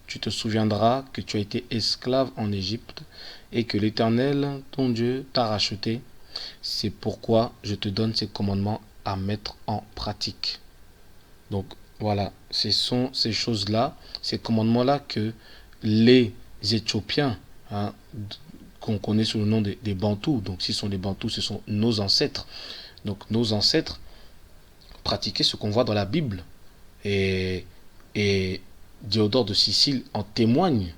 Tu te souviendras que tu as été esclave en Égypte, et que l'Éternel, ton Dieu, t'a racheté. C'est pourquoi je te donne ces commandements à mettre en pratique. Donc voilà, ce sont ces choses-là, ces commandements-là que les Éthiopiens, hein, qu'on connaît sous le nom des Bantous, donc s'ils sont des Bantous, ce sont nos ancêtres. Donc nos ancêtres pratiquaient ce qu'on voit dans la Bible. Et Diodore de Sicile en témoigne.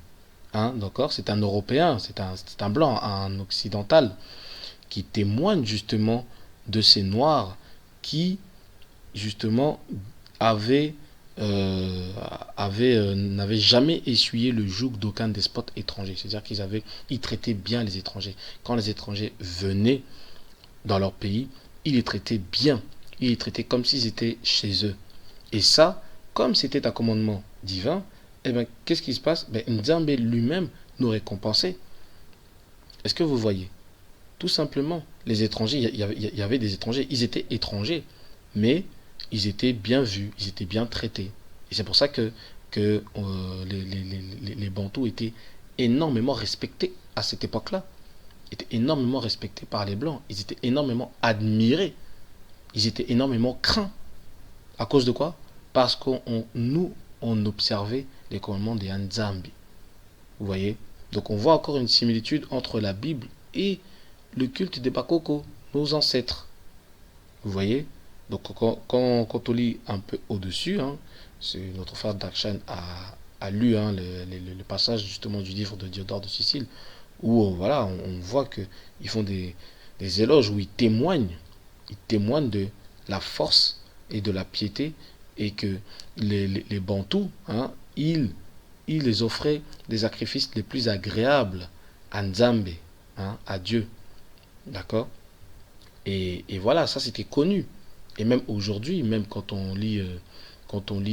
Hein, d'accord, c'est un Européen, c'est un blanc, un occidental, qui témoigne justement de ces Noirs qui, justement, n'avaient jamais essuyé le joug d'aucun despote étranger. C'est-à-dire ils traitaient bien les étrangers. Quand les étrangers venaient dans leur pays, ils les traitaient bien. Ils les traitaient comme s'ils étaient chez eux. Et ça, comme c'était un commandement divin, eh bien, qu'est-ce qui se passe? Nzambe lui-même nous récompensait. Est-ce que vous voyez? Tout simplement, les étrangers, il y avait des étrangers, ils étaient étrangers, mais ils étaient bien vus, ils étaient bien traités. Et c'est pour ça que les Bantous étaient énormément respectés à cette époque-là. Ils étaient énormément respectés par les Blancs, ils étaient énormément admirés, ils étaient énormément craints. À cause de quoi? Parce qu'on observait les commandements des Nzambi. Vous voyez? Donc on voit encore une similitude entre la Bible et le culte des Bakoko, nos ancêtres. Vous voyez? Donc quand on lit un peu au-dessus, hein, c'est notre frère Darshan a lu hein, le passage justement du livre de Diodore de Sicile, où voilà, on voit qu'ils font des éloges, où ils témoignent de la force et de la piété, et que les Bantous, hein, ils les offraient des sacrifices les plus agréables à Nzambe, hein, à Dieu. D'accord? Et voilà, ça c'était connu. Et même aujourd'hui, même quand on lit ce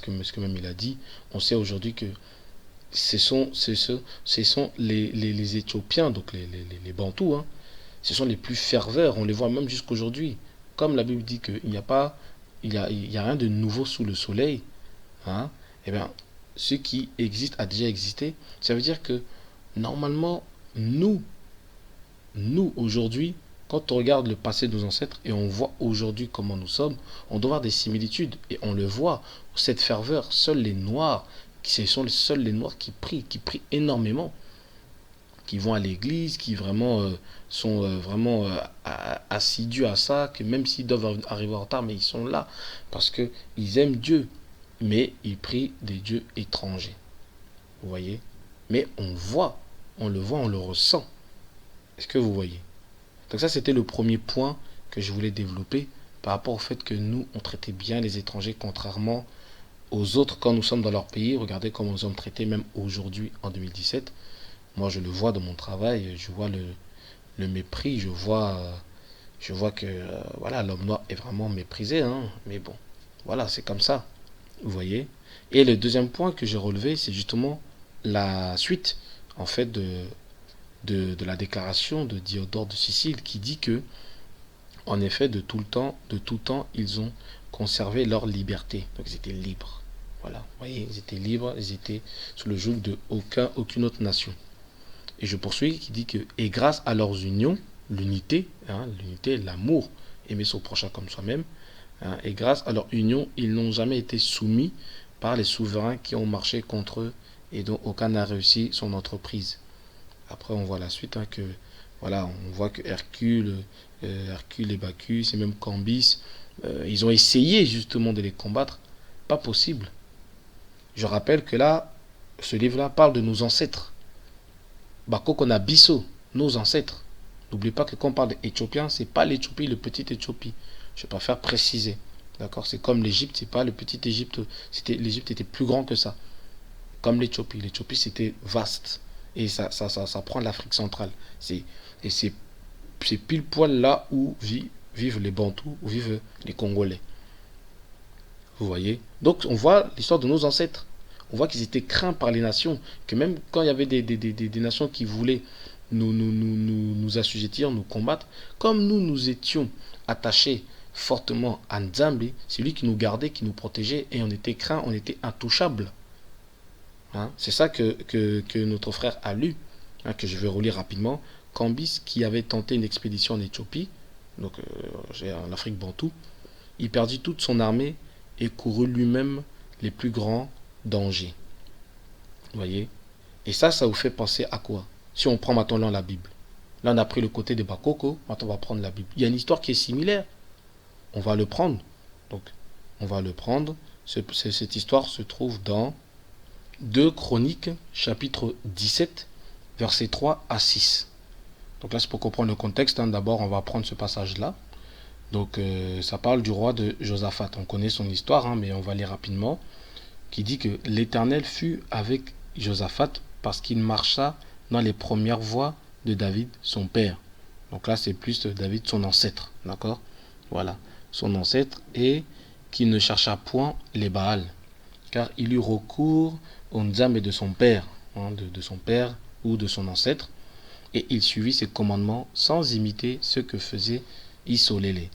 que même il a dit, on sait aujourd'hui que ce sont les Éthiopiens, donc les Bantous, hein, ce sont les plus ferveurs, on les voit même jusqu'aujourd'hui. Comme la Bible dit qu'il n'y a rien de nouveau sous le soleil, hein, et bien, ce qui existe a déjà existé. Ça veut dire que, normalement, nous aujourd'hui, quand on regarde le passé de nos ancêtres et on voit aujourd'hui comment nous sommes, on doit avoir des similitudes. Et on le voit, cette ferveur, seuls les Noirs, ce sont seuls les Noirs qui prient énormément, qui vont à l'église, qui vraiment sont vraiment assidus à ça, que même s'ils doivent arriver en retard, mais ils sont là, parce qu'ils aiment Dieu, mais ils prient des dieux étrangers. Vous voyez? Mais on le voit, on le ressent. Est-ce que vous voyez? Donc ça, c'était le premier point que je voulais développer par rapport au fait que nous, on traitait bien les étrangers, contrairement aux autres quand nous sommes dans leur pays. Regardez comment nous sommes traités, même aujourd'hui, en 2017. Moi, je le vois dans mon travail, je vois le mépris, je vois que voilà, l'homme noir est vraiment méprisé, hein. Mais bon, voilà, c'est comme ça, vous voyez. Et le deuxième point que j'ai relevé, c'est justement la suite, en fait, de la déclaration de Diodore de Sicile, qui dit que, en effet, de tout temps, ils ont conservé leur liberté. Donc ils étaient libres. Voilà, vous voyez, ils étaient libres, ils étaient sous le joug de aucune autre nation. Et je poursuis, qui dit que, et grâce à leurs unions, l'unité, hein, l'unité, l'amour, aimer son prochain comme soi-même, hein, et grâce à leur union, ils n'ont jamais été soumis par les souverains qui ont marché contre eux et dont aucun n'a réussi son entreprise. Après, on voit la suite, hein, que voilà, on voit que Hercule et Bacchus et même Cambis, ils ont essayé justement de les combattre. Pas possible. Je rappelle que là, ce livre-là parle de nos ancêtres. Bakokona Bisso, nos ancêtres. N'oubliez pas que quand on parle d'Éthiopien, c'est pas l'Éthiopie, le petit Éthiopie. Je préfère préciser. D'accord, c'est comme l'Égypte, c'est pas le petit Égypte. L'Égypte était plus grand que ça. Comme l'Éthiopie. L'Éthiopie, c'était vaste. Et ça prend l'Afrique centrale. Et c'est pile poil là où vivent les Bantous, où vivent les Congolais. Vous voyez? Donc on voit l'histoire de nos ancêtres. On voit qu'ils étaient craints par les nations. Que même quand il y avait des nations qui voulaient nous assujettir, nous combattre, comme nous étions attachés fortement à Nzambi, c'est lui qui nous gardait, qui nous protégeait, et on était craints, on était intouchables. Hein? C'est ça que notre frère a lu, hein, que je vais relire rapidement. Cambis, qui avait tenté une expédition en Éthiopie, donc en Afrique bantoue, il perdit toute son armée et courut lui-même les plus grands dangers. Vous voyez? Et ça vous fait penser à quoi? Si on prend maintenant la Bible. Là, on a pris le côté de Bakoko, maintenant on va prendre la Bible. Il y a une histoire qui est similaire. On va le prendre. Donc, on va le prendre. Cette histoire se trouve dans 2 Chroniques, chapitre 17, versets 3 à 6. Donc là, c'est pour comprendre le contexte. Hein. D'abord, on va prendre ce passage-là. Donc, ça parle du roi de Josaphat. On connaît son histoire, hein, mais on va lire rapidement. Qui dit que l'Éternel fut avec Josaphat parce qu'il marcha dans les premières voies de David, son père. Donc là, c'est plus David, son ancêtre. D'accord? Voilà. Son ancêtre, et qui ne chercha point les Baals, car il eut recours au Nzambe de son père, hein, de son père ou de son ancêtre, et il suivit ses commandements sans imiter ce que faisait Isolélé.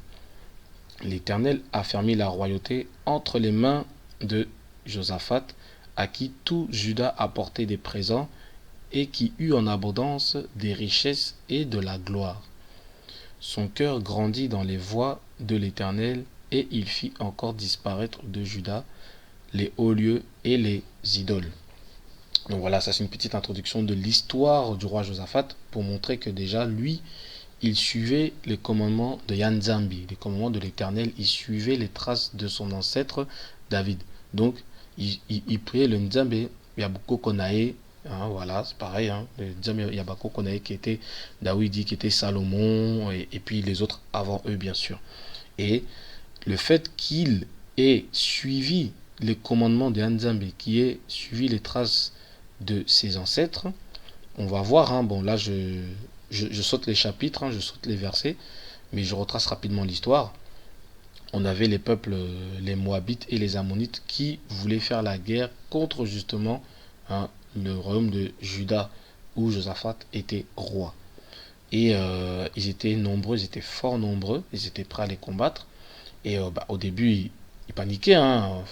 L'Éternel affermit la royauté entre les mains de Josaphat, à qui tout Juda apportait des présents, et qui eut en abondance des richesses et de la gloire. Son cœur grandit dans les voies de l'Éternel, et il fit encore disparaître de Juda les hauts lieux et les idoles. Donc voilà, ça c'est une petite introduction de l'histoire du roi Josaphat, pour montrer que déjà lui, il suivait les commandements de Yanzambi, les commandements de l'Éternel, il suivait les traces de son ancêtre David. Donc il priait le Nzambe Yaboko Konae. Hein, voilà, c'est pareil, hein, le Nzambe Yaboko Konae qui était Daoudi, qui était Salomon, et puis les autres avant eux bien sûr. Et le fait qu'il ait suivi les commandements de Nzambe, qui ait suivi les traces de ses ancêtres, on va voir, hein, bon là je saute les chapitres, hein, je saute les versets, mais je retrace rapidement l'histoire. On avait les peuples, les Moabites et les Ammonites, qui voulaient faire la guerre contre justement, hein, le royaume de Juda, où Josaphat était roi. Et ils étaient nombreux, ils étaient fort nombreux, ils étaient prêts à les combattre. Et au début, ils paniquaient, hein,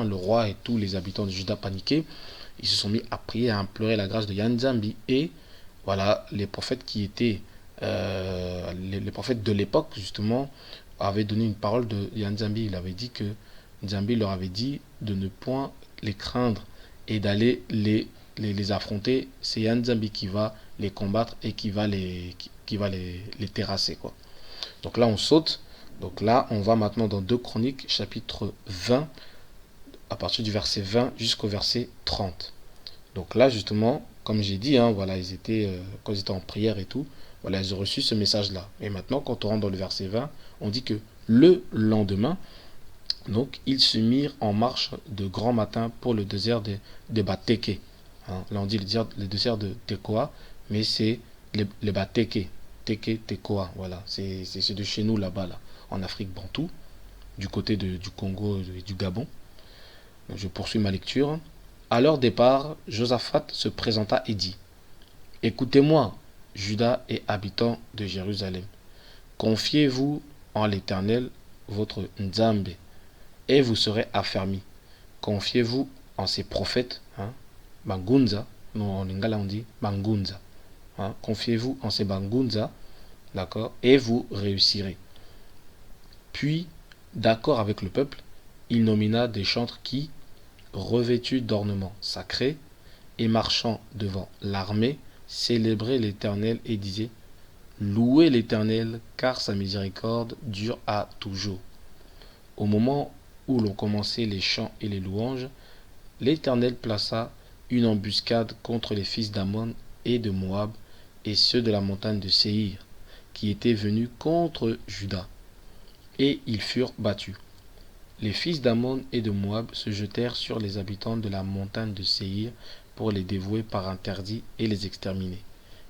le roi et tous les habitants de Juda paniquaient. Ils se sont mis à prier, à implorer la grâce de Yanzambi. Et voilà, les prophètes qui étaient, les prophètes de l'époque, justement, avaient donné une parole de Yanzambi. Il avait dit que Nzambi leur avait dit de ne point les craindre et d'aller les affronter. C'est Yanzambi qui va les combattre et qui va les terrasser, quoi. Donc là, on saute. Donc là, on va maintenant dans 2 Chroniques, chapitre 20, à partir du verset 20 jusqu'au verset 30. Donc là, justement, comme j'ai dit, hein, voilà, quand ils étaient en prière et tout, Voilà, ils ont reçu ce message-là. Et maintenant, quand on rentre dans le verset 20, on dit que le lendemain, donc, ils se mirent en marche de grand matin pour le désert de Bateke. Là, on dit le désert de Tekoa, mais c'est le Bateke. Teke, Tekoa, voilà. C'est de chez nous, là-bas, là, en Afrique bantou, du côté du Congo et du Gabon. Donc, je poursuis ma lecture. À leur départ, Josaphat se présenta et dit: Écoutez-moi, Juda et habitants de Jérusalem. Confiez-vous en l'Éternel, votre Nzambe, et vous serez affermis. Confiez-vous en ses prophètes, Bangunza, non, en lingala on dit Bangunza. Confiez-vous en ces Bangunza, d'accord, et vous réussirez. Puis, d'accord avec le peuple, il nomina des chantres qui, revêtus d'ornements sacrés et marchant devant l'armée, célébraient l'Éternel et disaient: Louez l'Éternel, car sa miséricorde dure à toujours. Au moment où l'on commençait les chants et les louanges, l'Éternel plaça une embuscade contre les fils d'Ammon et de Moab et ceux de la montagne de Séhir, qui étaient venus contre Juda, et ils furent battus. Les fils d'Ammon et de Moab se jetèrent sur les habitants de la montagne de Séhir pour les dévouer par interdit et les exterminer.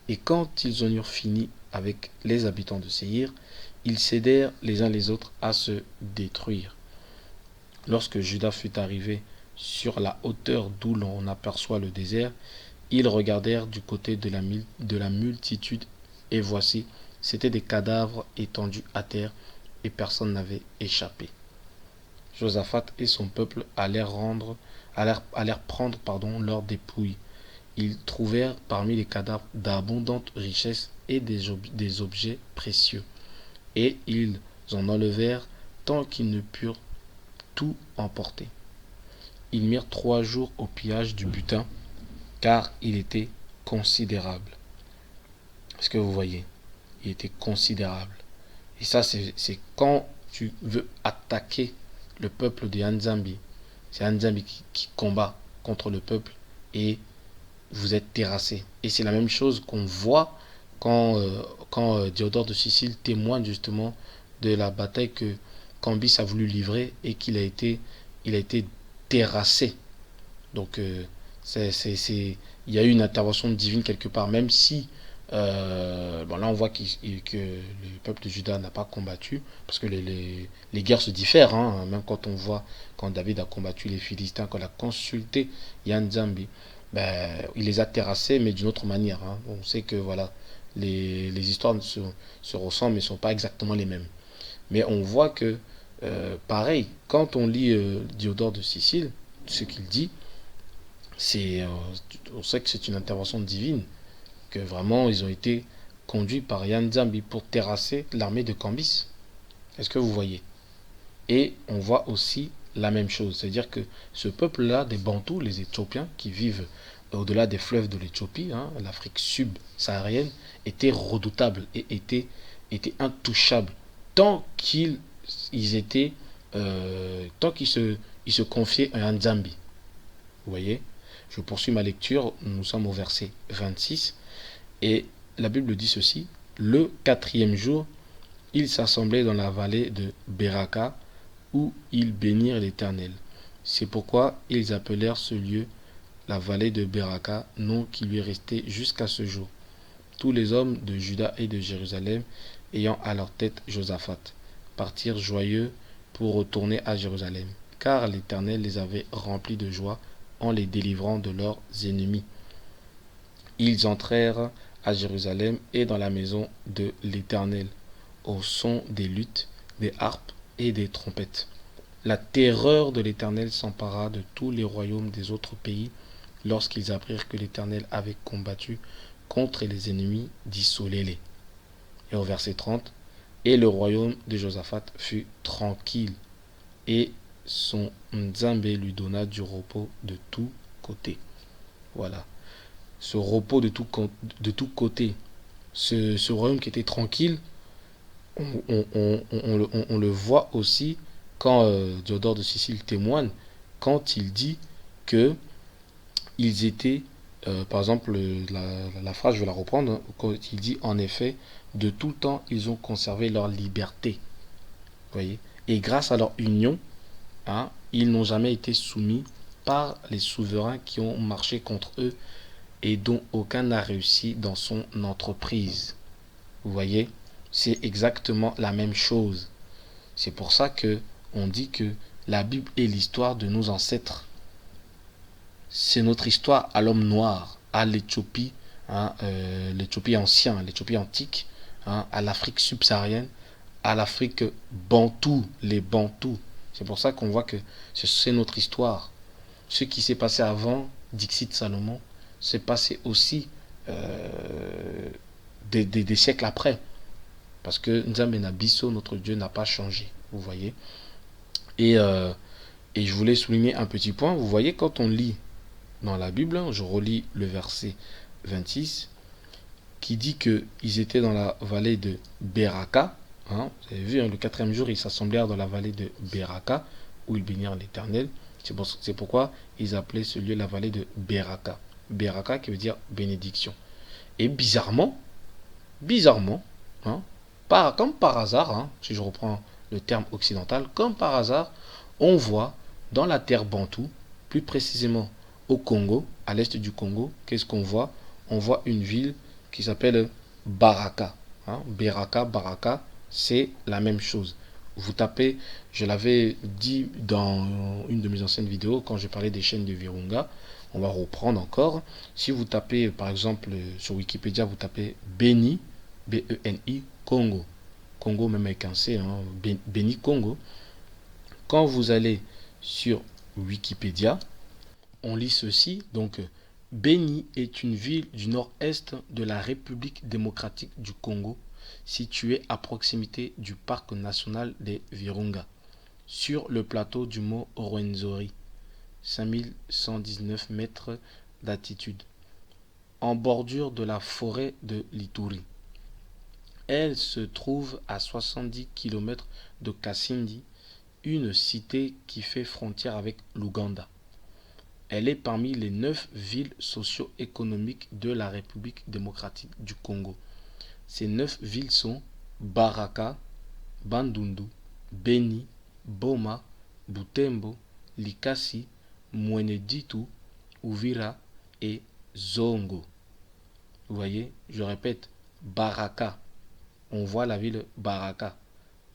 Et quand ils en eurent fini avec les habitants de Séhir, ils cédèrent les uns les autres à se détruire. Lorsque Juda fut arrivé sur la hauteur d'où l'on aperçoit le désert, ils regardèrent du côté de la multitude, et voici, c'étaient des cadavres étendus à terre, et personne n'avait échappé. Josaphat et son peuple allèrent prendre leurs dépouilles. Ils trouvèrent parmi les cadavres d'abondantes richesses et des objets précieux. Et ils en enlevèrent tant qu'ils ne purent tout emporter. Ils mirent 3 jours au pillage du butin, car il était considérable. Est-ce que vous voyez? Il était considérable. Et ça, c'est quand tu veux attaquer le peuple de Nzambi. C'est Nzambi qui combat contre le peuple et vous êtes terrassé. Et c'est la même chose qu'on voit quand Diodore de Sicile témoigne justement de la bataille que Cambis a voulu livrer et qu'il a été terrassé. Donc il y a eu une intervention divine quelque part, même si là on voit que le peuple de Juda n'a pas combattu, parce que les guerres se diffèrent, même quand on voit quand David a combattu les Philistins, quand il a consulté Nzambi, il les a terrassés, mais d'une autre manière. On sait que voilà, les histoires se ressemblent mais ne sont pas exactement les mêmes. Mais on voit que pareil, quand on lit Diodore de Sicile, ce qu'il dit, on sait que c'est une intervention divine, que vraiment ils ont été conduits par Nzambi pour terrasser l'armée de Cambis. Est-ce que vous voyez? Et on voit aussi la même chose, c'est-à-dire que ce peuple-là, des Bantous, les Éthiopiens, qui vivent au-delà des fleuves de l'Éthiopie, l'Afrique subsaharienne, était redoutable et était intouchable tant qu'ils se confiaient à Nzambi. Vous voyez? Je poursuis ma lecture, nous sommes au verset 26, et la Bible dit ceci: le 4e jour, ils s'assemblaient dans la vallée de Beraka, où ils bénirent l'Éternel. C'est pourquoi ils appelèrent ce lieu la vallée de Beraka, nom qui lui est resté jusqu'à ce jour. Tous les hommes de Juda et de Jérusalem, ayant à leur tête Josaphat, partirent joyeux pour retourner à Jérusalem, car l'Éternel les avait remplis de joie en les délivrant de leurs ennemis. Ils entrèrent à Jérusalem et dans la maison de l'Éternel, au son des luttes, des harpes et des trompettes. La terreur de l'Éternel s'empara de tous les royaumes des autres pays lorsqu'ils apprirent que l'Éternel avait combattu contre les ennemis d'Issolélé. Et au verset 30, et le royaume de Josaphat fut tranquille, et son Nzambe lui donna du repos de tous côtés. Voilà. Ce repos de tous côtés, ce royaume qui était tranquille, on le voit aussi quand Diodore de Sicile témoigne, quand il dit que ils étaient par exemple, la phrase, je vais la reprendre, hein, quand il dit en effet, de tout temps, ils ont conservé leur liberté. Vous voyez? Et grâce à leur union, hein, ils n'ont jamais été soumis par les souverains qui ont marché contre eux et dont aucun n'a réussi dans son entreprise. Vous voyez? C'est exactement la même chose. C'est pour ça que on dit que la Bible est l'histoire de nos ancêtres. C'est notre histoire à l'homme noir, à l'Éthiopie, hein, l'Éthiopie ancien, l'Éthiopie antique, hein, à l'Afrique subsaharienne, à l'Afrique bantoue, les bantous. C'est pour ça qu'on voit que c'est notre histoire. Ce qui s'est passé avant, Dixit Salomon, s'est passé aussi des siècles après. Parce que Nzambe Nabiso, notre Dieu, n'a pas changé. Vous voyez. Et, euh, et je voulais souligner un petit point. Vous voyez, quand on lit dans la Bible, je relis le verset 26, qui dit qu'ils étaient dans la vallée de Beraka. Hein, vous avez vu, hein, le quatrième jour, ils s'assemblèrent dans la vallée de Beraka, où ils bénirent l'Éternel. C'est pourquoi ils appelaient ce lieu la vallée de Beraka. Beraka qui veut dire bénédiction. Et bizarrement, hein, comme par hasard, hein, si je reprends le terme occidental, comme par hasard, on voit dans la terre bantoue, plus précisément au Congo, à l'est du Congo, qu'est-ce qu'on voit? On voit une ville qui s'appelle Baraka. Hein, Beraka, Baraka, c'est la même chose. Vous tapez, je l'avais dit dans une de mes anciennes vidéos, quand je parlais des chaînes de Virunga, on va reprendre encore. Si vous tapez, par exemple, sur Wikipédia, vous tapez Beni, B-E-N-I, Congo. Congo même avec un C, hein, Beni Congo. Quand vous allez sur Wikipédia, on lit ceci. Donc, Beni est une ville du nord-est de la République démocratique du Congo, située à proximité du parc national des Virunga, sur le plateau du mont Rwenzori, 5119 mètres d'altitude, en bordure de la forêt de l'Ituri. Elle se trouve à 70 km de Kasindi, une cité qui fait frontière avec l'Ouganda. Elle est parmi les 9 villes socio-économiques de la République démocratique du Congo. Ces 9 villes sont Baraka, Bandundu, Beni, Boma, Butembo, Likasi, Mweneditu, Uvira et Zongo. Vous voyez, je répète, Baraka. On voit la ville Baraka,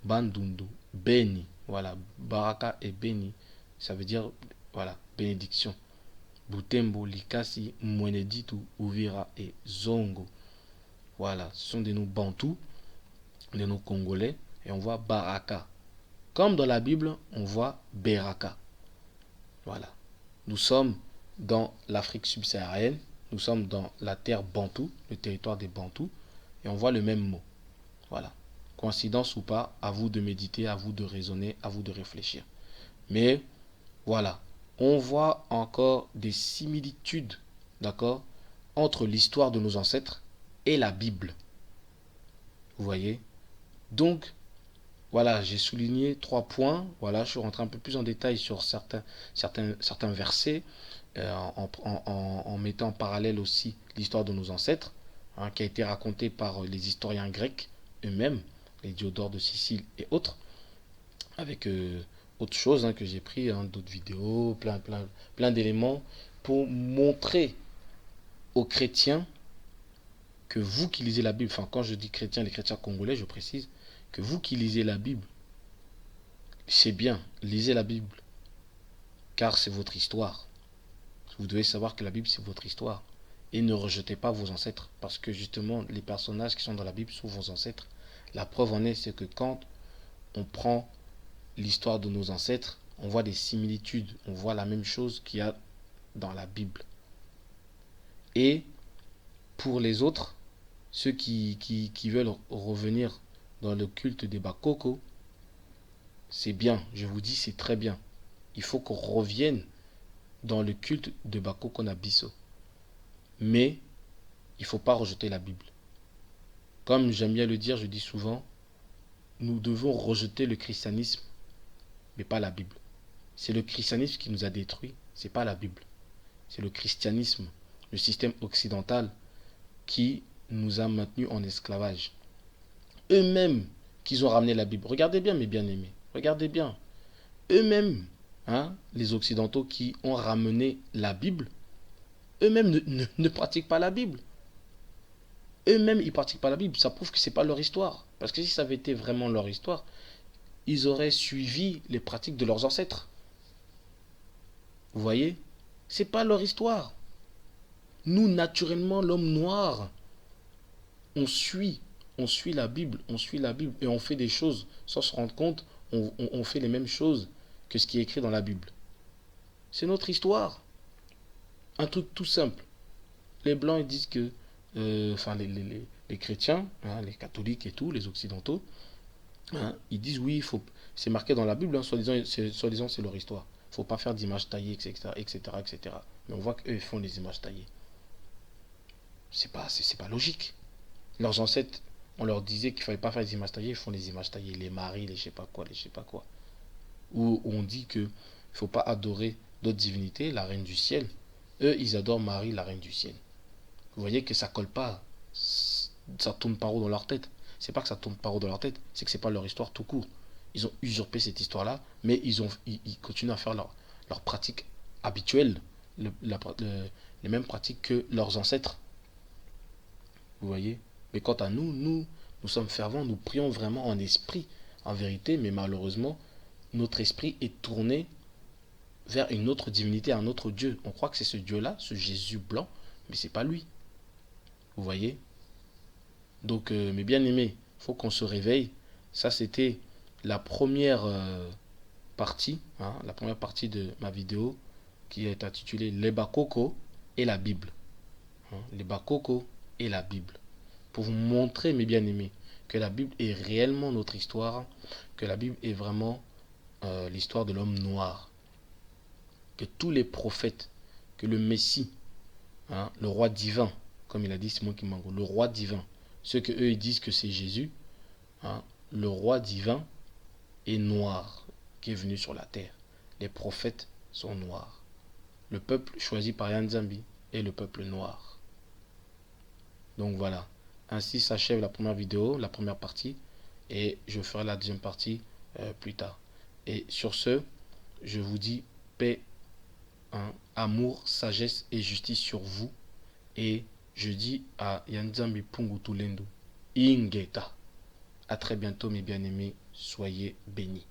Bandundu, Beni. Voilà, Baraka et Beni, ça veut dire, voilà, bénédiction. Butembo, Likasi, Mweneditu, Uvira et Zongo. Voilà, ce sont des noms bantous, des noms congolais, et on voit Baraka. Comme dans la Bible, on voit Beraka. Voilà. Nous sommes dans l'Afrique subsaharienne, nous sommes dans la terre bantou, le territoire des bantous, et on voit le même mot. Voilà. Coïncidence ou pas, à vous de méditer, à vous de raisonner, à vous de réfléchir. Mais voilà, on voit encore des similitudes, d'accord, entre l'histoire de nos ancêtres et la Bible. Vous voyez? Donc, voilà, j'ai souligné 3 points. Voilà, je suis rentré un peu plus en détail sur certains versets, en mettant en parallèle aussi l'histoire de nos ancêtres, hein, qui a été racontée par les historiens grecs eux-mêmes, les Diodore de Sicile et autres, avec autre chose, hein, que j'ai pris, hein, d'autres vidéos, plein d'éléments pour montrer aux chrétiens que vous qui lisez la Bible, enfin quand je dis chrétiens, les chrétiens congolais, je précise, que vous qui lisez la Bible, c'est bien, lisez la Bible, car c'est votre histoire. Vous devez savoir que la Bible, c'est votre histoire. Et ne rejetez pas vos ancêtres, parce que justement, les personnages qui sont dans la Bible sont vos ancêtres. La preuve en est, c'est que quand on prend l'histoire de nos ancêtres, on voit des similitudes, on voit la même chose qu'il y a dans la Bible. Et pour les autres, ceux qui veulent revenir dans le culte des Bakoko, c'est bien, je vous dis, c'est très bien. Il faut qu'on revienne dans le culte de Bakoko Nabiso. Mais il ne faut pas rejeter la Bible. Comme j'aime bien le dire, je dis souvent, nous devons rejeter le christianisme, mais pas la Bible. C'est le christianisme qui nous a détruits, c'est pas la Bible. C'est le christianisme le système occidental qui nous a maintenus en esclavage. Eux-mêmes qu'ils ont ramené la Bible. Regardez bien mes bien-aimés, regardez bien. Eux-mêmes, hein, les Occidentaux qui ont ramené la Bible, eux-mêmes ne pratiquent pas la Bible. Eux-mêmes, ils ne pratiquent pas la Bible. Ça prouve que ce n'est pas leur histoire. Parce que si ça avait été vraiment leur histoire, ils auraient suivi les pratiques de leurs ancêtres. Vous voyez? C'est pas leur histoire. Nous, naturellement, l'homme noir, on suit la Bible, et on fait des choses sans se rendre compte, on fait les mêmes choses que ce qui est écrit dans la Bible. C'est notre histoire. Un truc tout simple. Les blancs ils disent que, enfin les chrétiens, hein, les catholiques et tout, les occidentaux, hein, ils disent oui, c'est marqué dans la Bible, hein, soi-disant c'est leur histoire. Il ne faut pas faire d'images taillées, etc., etc., etc. Mais on voit qu'eux ils font des images taillées. C'est pas logique. Leurs ancêtres, on leur disait qu'il ne fallait pas faire des images taillées, ils font des images taillées, les maris, les je sais pas quoi, les je sais pas quoi. Où on dit qu'il ne faut pas adorer d'autres divinités, la reine du ciel. Eux, ils adorent Marie, la reine du ciel. Vous voyez que ça colle pas, ça tourne pas rond dans leur tête. C'est pas que ça tourne pas rond dans leur tête, c'est que c'est pas leur histoire tout court. Ils ont usurpé cette histoire-là, mais ils continuent à faire leur pratique habituelle, les mêmes pratiques que leurs ancêtres. Vous voyez? Mais quant à nous sommes fervents, nous prions vraiment en esprit, en vérité, mais malheureusement, notre esprit est tourné vers une autre divinité, un autre Dieu. On croit que c'est ce Dieu-là, ce Jésus blanc, mais c'est pas lui. Vous voyez? Donc, mes bien-aimés, il faut qu'on se réveille. Ça, c'était la première partie, hein, la première partie de ma vidéo qui est intitulée Les Bakoko et la Bible. Hein, les Bakoko et la Bible. Pour vous montrer, mes bien-aimés, que la Bible est réellement notre histoire, que la Bible est vraiment l'histoire de l'homme noir. Que tous les prophètes, que le Messie, hein, le roi divin, comme il a dit Simon Kimbangu, le roi divin, ceux que eux ils disent que c'est Jésus, hein, le roi divin est noir, qui est venu sur la terre. Les prophètes sont noirs. Le peuple choisi par Yanzambi est le peuple noir. Donc voilà, ainsi s'achève la première vidéo, la première partie, et je ferai la deuxième partie plus tard. Et sur ce, je vous dis paix, hein, amour, sagesse et justice sur vous. Et je dis à Yanzambi Pungu Tulendo, Ingeta. À très bientôt mes bien-aimés, soyez bénis.